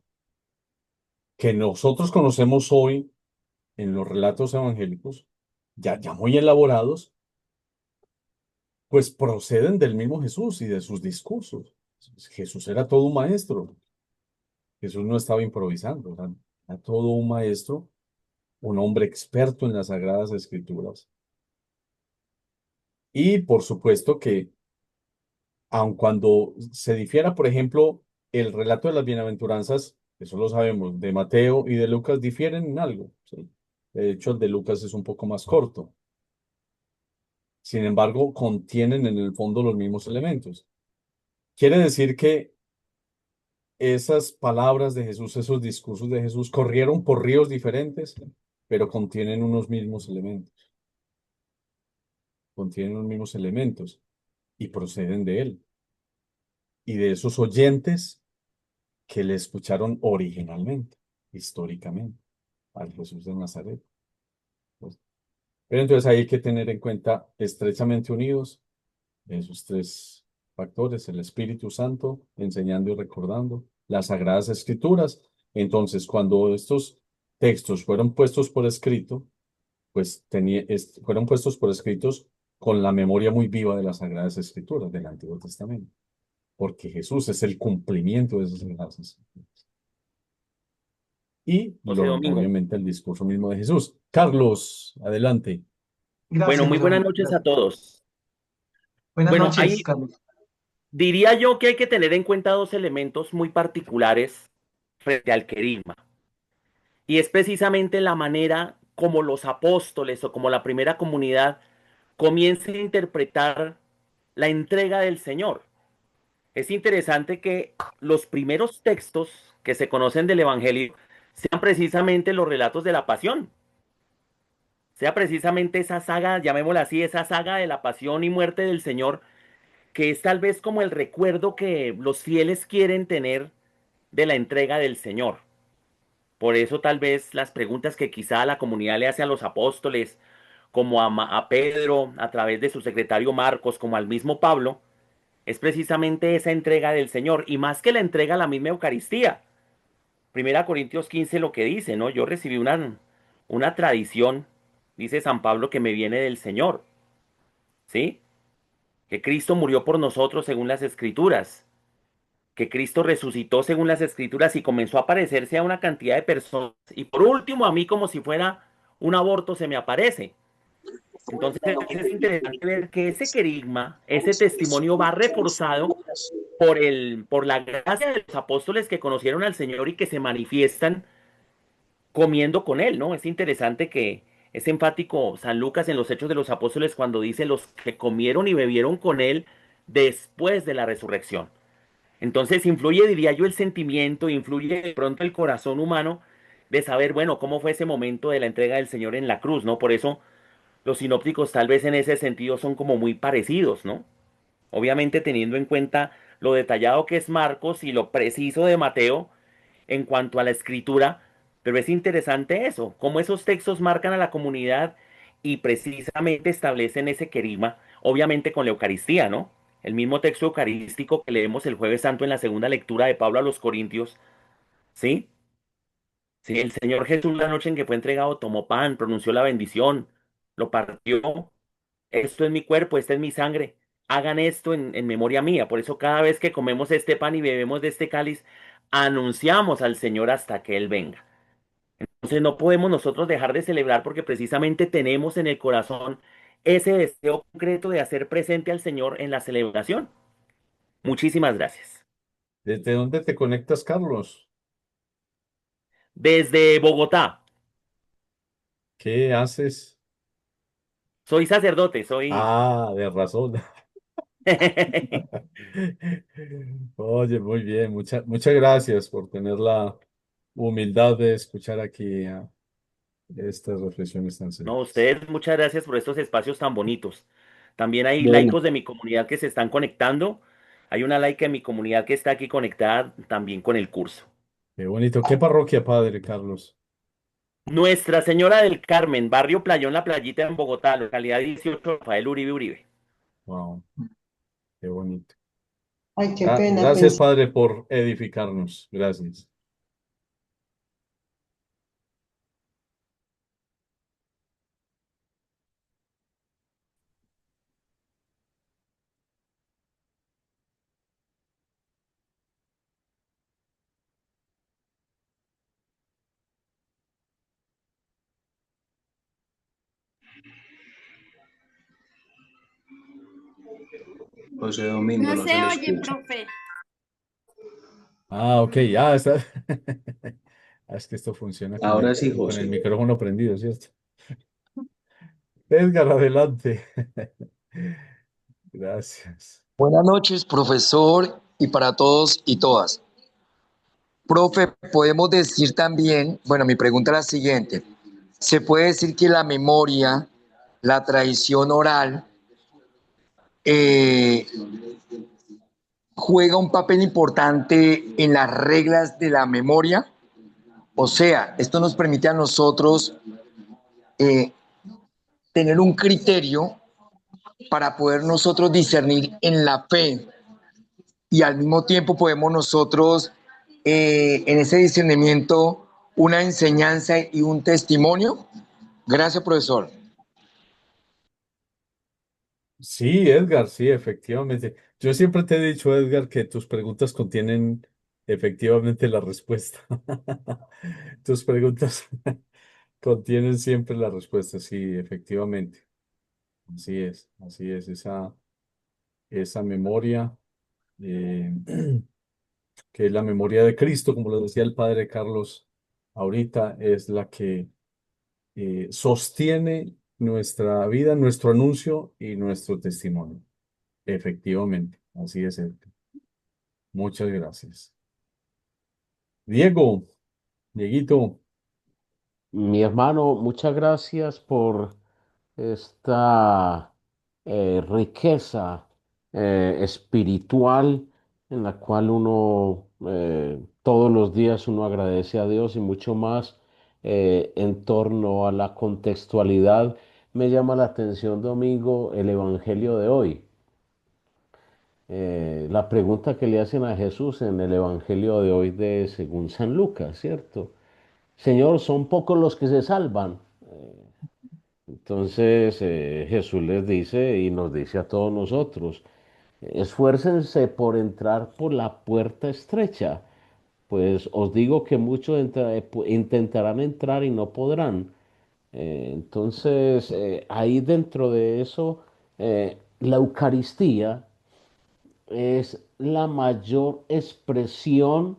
que nosotros conocemos hoy en los relatos evangélicos, ya muy elaborados, pues proceden del mismo Jesús y de sus discursos. Jesús era todo un maestro. Jesús no estaba improvisando, era todo un maestro, un hombre experto en las Sagradas Escrituras. Y por supuesto que, aun cuando se difiera, por ejemplo, el relato de las bienaventuranzas, eso lo sabemos, de Mateo y de Lucas difieren en algo, ¿sí? De hecho, el de Lucas es un poco más corto. Sin embargo, contienen en el fondo los mismos elementos. Quiere decir que esas palabras de Jesús, esos discursos de Jesús, corrieron por ríos diferentes, pero contienen unos mismos elementos. Contienen los mismos elementos y proceden de él y de esos oyentes que le escucharon originalmente, históricamente, al Jesús de Nazaret. Pues, pero entonces hay que tener en cuenta estrechamente unidos esos tres factores: el Espíritu Santo, enseñando y recordando, las Sagradas Escrituras. Entonces, cuando estos textos fueron puestos por escrito, pues fueron puestos por escritos con la memoria muy viva de las Sagradas Escrituras del Antiguo Testamento, porque Jesús es el cumplimiento de esas Sagradas Escrituras. Y José Domingo. obviamente el discurso mismo de Jesús. Carlos, adelante. Bueno, Gracias, muy José buenas Domingo. noches a todos. Buenas Bueno, noches, Carlos. diría yo que hay que tener en cuenta dos elementos muy particulares frente al querigma. Y es precisamente la manera como los apóstoles o como la primera comunidad comienza a interpretar la entrega del Señor. Es interesante que los primeros textos que se conocen del Evangelio sean precisamente los relatos de la pasión. sea precisamente esa saga, llamémosla así, esa saga de la pasión y muerte del Señor, que es tal vez como el recuerdo que los fieles quieren tener de la entrega del Señor. Por eso tal vez las preguntas que quizá la comunidad le hace a los apóstoles, como a Pedro, a través de su secretario Marcos, como al mismo Pablo, es precisamente esa entrega del Señor, y más que la entrega a la misma Eucaristía. Primera Corintios 15 lo que dice, ¿no? Yo recibí una tradición, dice San Pablo, que me viene del Señor, ¿sí? Que Cristo murió por nosotros según las Escrituras, que Cristo resucitó según las Escrituras y comenzó a aparecerse a una cantidad de personas. Y por último, a mí como si fuera un aborto se me aparece. Entonces es interesante ver que ese querigma, ese testimonio va reforzado por la gracia de los apóstoles que conocieron al Señor y que se manifiestan comiendo con Él, ¿no? Es interesante que es enfático San Lucas en los Hechos de los Apóstoles cuando dice los que comieron y bebieron con Él después de la resurrección. Entonces influye, diría yo, el sentimiento, influye de pronto el corazón humano de saber, bueno, cómo fue ese momento de la entrega del Señor en la cruz, ¿no? Por eso los sinópticos tal vez en ese sentido son como muy parecidos, ¿no? Obviamente teniendo en cuenta lo detallado que es Marcos y lo preciso de Mateo en cuanto a la escritura, pero es interesante eso, cómo esos textos marcan a la comunidad y precisamente establecen ese querigma, obviamente con la Eucaristía, ¿no? El mismo texto eucarístico que leemos el Jueves Santo en la segunda lectura de Pablo a los Corintios, ¿sí? Sí, el Señor Jesús la noche en que fue entregado tomó pan, pronunció la bendición, lo partió. Esto es mi cuerpo, esta es mi sangre. Hagan esto en memoria mía. Por eso cada vez que comemos este pan y bebemos de este cáliz, anunciamos al Señor hasta que Él venga. Entonces no podemos nosotros dejar de celebrar porque precisamente tenemos en el corazón ese deseo concreto de hacer presente al Señor en la celebración. Muchísimas gracias. ¿Desde dónde te conectas, Carlos? Desde Bogotá, ¿Qué haces? soy sacerdote, soy... Ah, de razón. Oye, muy bien. Muchas gracias por tener la humildad de escuchar aquí estas reflexiones tan No, serias. ustedes, muchas gracias por estos espacios tan bonitos. También hay Bueno, laicos de mi comunidad que se están conectando. Hay una laica de mi comunidad que está aquí conectada también con el curso. Qué bonito. ¿Qué parroquia, padre Carlos? Nuestra Señora del Carmen, barrio Playón La Playita en Bogotá, localidad 18, Rafael Uribe Uribe. Wow, qué bonito. Ay, qué pena Gracias, pensar. padre, por edificarnos. Gracias. José Domingo, No no se se le oye, escucha. profe. Ah, ok, ya está. Ah, es que esto funciona Ahora sí, con el José. micrófono prendido, ¿cierto? Edgar, adelante. Gracias. Buenas noches, profesor, y para todos y todas. Profe, podemos decir también, bueno, mi pregunta es la siguiente. ¿Se puede decir que la memoria, la tradición oral, eh, juega un papel importante en las reglas de la memoria? O sea, esto nos permite a nosotros eh, tener un criterio para poder nosotros discernir en la fe y al mismo tiempo podemos nosotros en ese discernimiento una enseñanza y un testimonio. Gracias, profesor. Sí, Edgar, sí, efectivamente. Yo siempre te he dicho, Edgar, que tus preguntas contienen efectivamente la respuesta. Tus preguntas contienen siempre la respuesta, sí, efectivamente. Así es, esa memoria, eh, que es la memoria de Cristo, como lo decía el padre Carlos ahorita, es la que sostiene nuestra vida, nuestro anuncio y nuestro testimonio. Efectivamente, así es. Muchas gracias. Diego, Dieguito, Mi hermano, muchas gracias por esta riqueza espiritual en la cual uno todos los días uno agradece a Dios y mucho más en torno a la contextualidad. Me llama la atención, Domingo, el Evangelio de hoy. La pregunta que le hacen a Jesús en el Evangelio de hoy de según San Lucas, ¿cierto? Señor, son pocos los que se salvan. Entonces Jesús les dice y nos dice a todos nosotros, esfuércense por entrar por la puerta estrecha, pues os digo que muchos intentarán entrar y no podrán. Entonces, ahí dentro de eso, la Eucaristía es la mayor expresión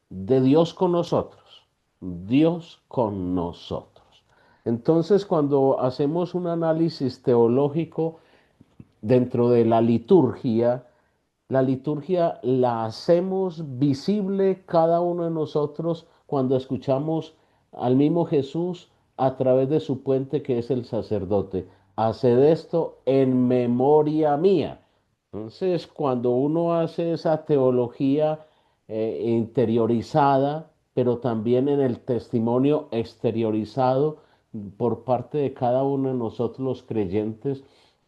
de Dios con nosotros, Dios con nosotros. Entonces, cuando hacemos un análisis teológico dentro de la liturgia la hacemos visible cada uno de nosotros cuando escuchamos al mismo Jesús a través de su puente que es el sacerdote. Haced esto en memoria mía. Entonces, cuando uno hace esa teología interiorizada, pero también en el testimonio exteriorizado por parte de cada uno de nosotros los creyentes,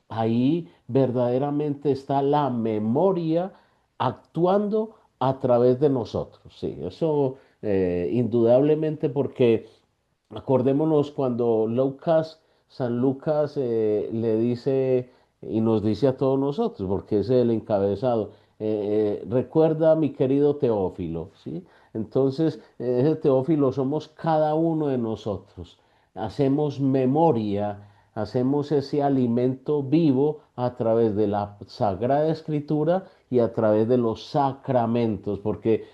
ahí verdaderamente está la memoria actuando a través de nosotros. Sí, eso indudablemente porque acordémonos cuando San Lucas le dice y nos dice a todos nosotros, porque es el encabezado, recuerda mi querido Teófilo, ¿sí? Entonces, ese Teófilo somos cada uno de nosotros. Hacemos memoria, hacemos ese alimento vivo a través de la Sagrada Escritura y a través de los sacramentos, porque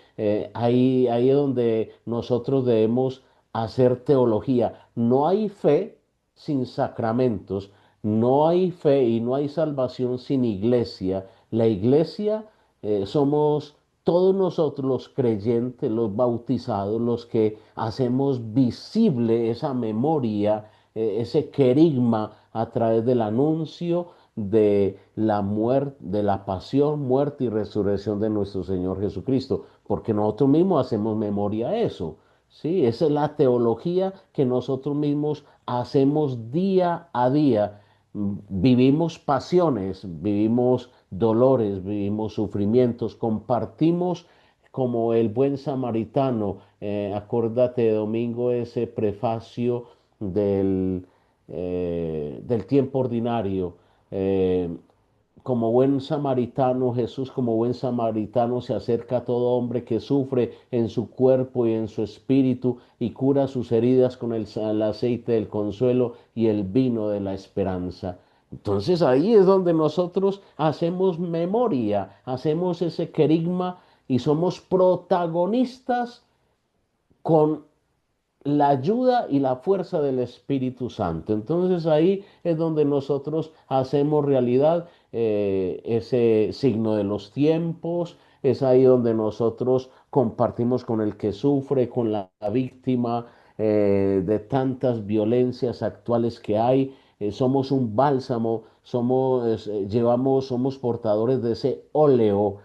ahí es donde nosotros debemos hacer teología. No hay fe sin sacramentos, no hay fe y no hay salvación sin iglesia. La iglesia somos todos nosotros los creyentes, los bautizados, los que hacemos visible esa memoria, ese querigma a través del anuncio de la muerte, de la pasión, muerte y resurrección de nuestro Señor Jesucristo, porque nosotros mismos hacemos memoria a eso. Sí, esa es la teología que nosotros mismos hacemos día a día. Vivimos pasiones, vivimos dolores, vivimos sufrimientos, compartimos como el buen samaritano. Acuérdate, Domingo, ese prefacio del tiempo ordinario. Eh, Como buen samaritano, Jesús como buen samaritano se acerca a todo hombre que sufre en su cuerpo y en su espíritu y cura sus heridas con el aceite del consuelo y el vino de la esperanza. Entonces ahí es donde nosotros hacemos memoria, hacemos ese querigma y somos protagonistas con la ayuda y la fuerza del Espíritu Santo. Entonces ahí es donde nosotros hacemos realidad ese signo de los tiempos, es ahí donde nosotros compartimos con el que sufre, con la víctima de tantas violencias actuales que hay. Somos un bálsamo, somos portadores de ese óleo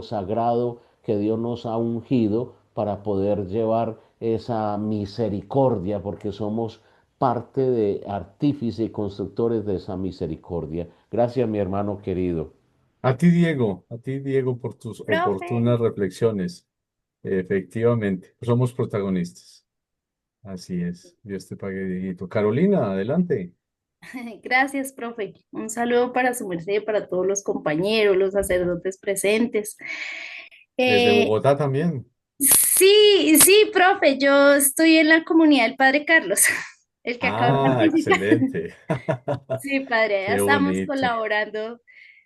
sagrado que Dios nos ha ungido para poder llevar esa misericordia, porque somos parte de artífices y constructores de esa misericordia. Gracias, mi hermano querido. A ti, Diego, por tus Profe, oportunas reflexiones. Efectivamente, somos protagonistas. Así es. Dios te pague, Dieguito. Carolina, adelante. gracias, profe. Un saludo para su merced, para todos los compañeros, los sacerdotes presentes. Desde Eh, Bogotá también. sí, sí, profe, yo estoy en la comunidad del Padre Carlos, el que acaba de Ah, participar. excelente. Sí, padre, ya Qué estamos bonito. colaborando,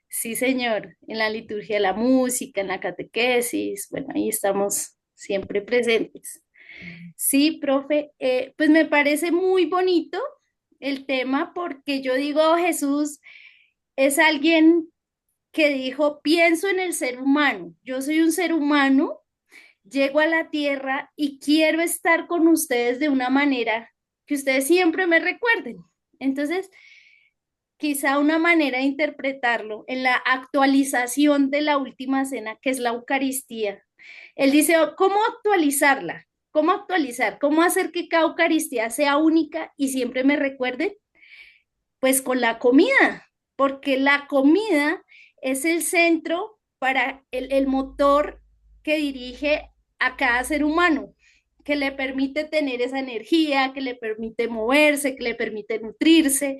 sí, señor, en la liturgia de la música, en la catequesis, bueno, ahí estamos siempre presentes. Sí, profe, pues me parece muy bonito el tema porque yo digo, Jesús es alguien que dijo, pienso en el ser humano, yo soy un ser humano llego a la tierra y quiero estar con ustedes de una manera que ustedes siempre me recuerden. Entonces, quizá una manera de interpretarlo en la actualización de la última cena, que es la Eucaristía. Él dice, "Oh, ¿cómo actualizarla? ¿Cómo actualizar? ¿Cómo hacer que cada Eucaristía sea única y siempre me recuerden? Pues con la comida, porque la comida es el centro para el motor que dirige a cada ser humano, que le permite tener esa energía, que le permite moverse, que le permite nutrirse.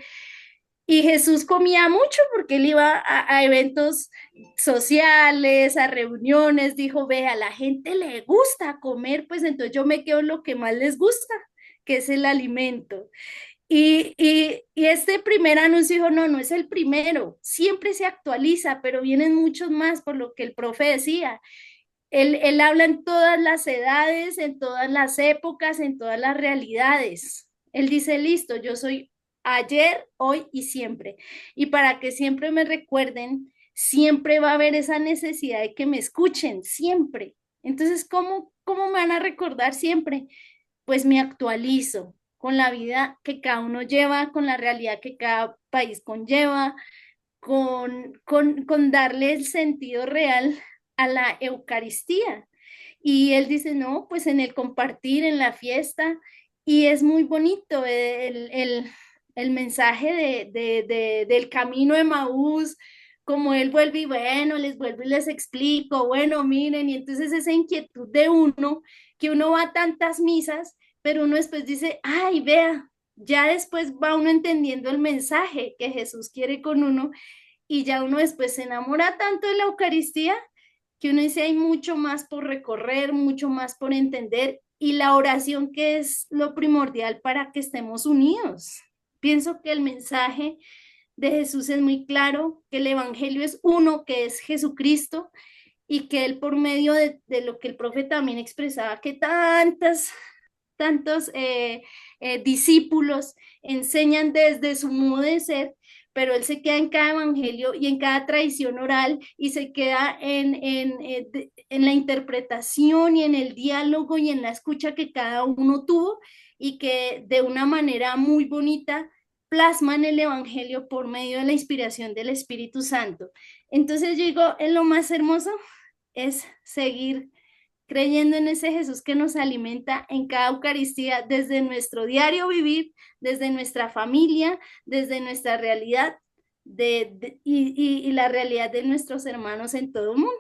Y Jesús comía mucho porque él iba a eventos sociales, a reuniones, dijo, ve, a la gente le gusta comer, pues entonces yo me quedo en lo que más les gusta, que es el alimento. Y este primer anuncio dijo, no, no es el primero, siempre se actualiza, pero vienen muchos más por lo que el profe decía. Él habla en todas las edades, en todas las épocas, en todas las realidades. Él dice, listo, yo soy ayer, hoy y siempre. Y para que siempre me recuerden, siempre va a haber esa necesidad de que me escuchen, siempre. Entonces, ¿cómo me van a recordar siempre? Pues me actualizo con la vida que cada uno lleva, con la realidad que cada país conlleva, con darle el sentido real a la Eucaristía. Y él dice, no, pues en el compartir, en la fiesta, y es muy bonito el mensaje del camino de Maús, como él vuelve y bueno, les vuelvo y les explico, bueno, miren, y entonces esa inquietud de uno, que uno va a tantas misas, pero uno después dice, ay, vea, ya después va uno entendiendo el mensaje que Jesús quiere con uno y ya uno después se enamora tanto de la Eucaristía que uno dice hay mucho más por recorrer, mucho más por entender y la oración que es lo primordial para que estemos unidos. Pienso que el mensaje de Jesús es muy claro, que el Evangelio es uno, que es Jesucristo y que él por medio de lo que el profeta también expresaba, que tantos discípulos enseñan desde su modo de ser, pero él se queda en cada evangelio y en cada tradición oral y se queda en la interpretación y en el diálogo y en la escucha que cada uno tuvo y que de una manera muy bonita plasman el evangelio por medio de la inspiración del Espíritu Santo. Entonces yo digo, en lo más hermoso es seguir creyendo en ese Jesús que nos alimenta en cada Eucaristía, desde nuestro diario vivir, desde nuestra familia, desde nuestra realidad y la realidad de nuestros hermanos en todo el mundo.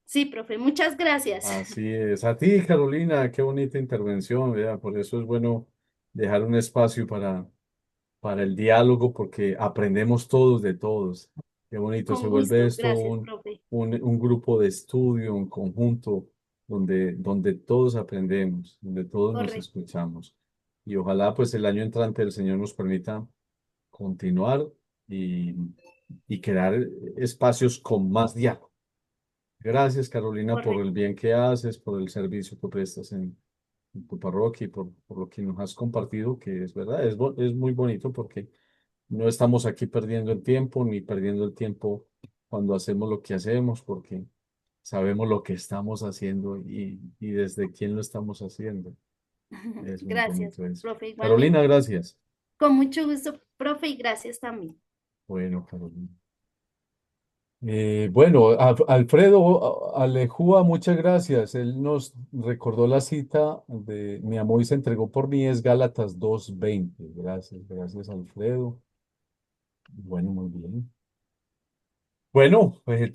Sí, profe, muchas gracias. Así es. A ti, Carolina, qué bonita intervención, vea. Por eso es bueno dejar un espacio para el diálogo, porque aprendemos todos de todos. Qué bonito. Se Con vuelve gusto, esto gracias, profe. un grupo de estudio, un conjunto, donde todos aprendemos, donde todos nos Correcto. escuchamos. Y ojalá pues el año entrante el Señor nos permita continuar y, y crear espacios con más diálogo. Gracias, Carolina, por el Correcto. bien que haces, por el servicio que prestas en tu parroquia y por lo que nos has compartido, que es verdad, es muy bonito porque no estamos aquí perdiendo el tiempo ni perdiendo el tiempo cuando hacemos lo que hacemos, porque sabemos lo que estamos haciendo y desde quién lo estamos haciendo. Es muy Gracias, bonito eso. profe, Carolina, igualmente. gracias. Con mucho gusto, profe, y gracias también. Bueno, Carolina. Bueno, Alfredo Alejúa, muchas gracias. Él nos recordó la cita de mi amor y se entregó por mí, es Gálatas 2:20. Gracias, gracias, Alfredo. Bueno, muy bien. Bueno, pues entonces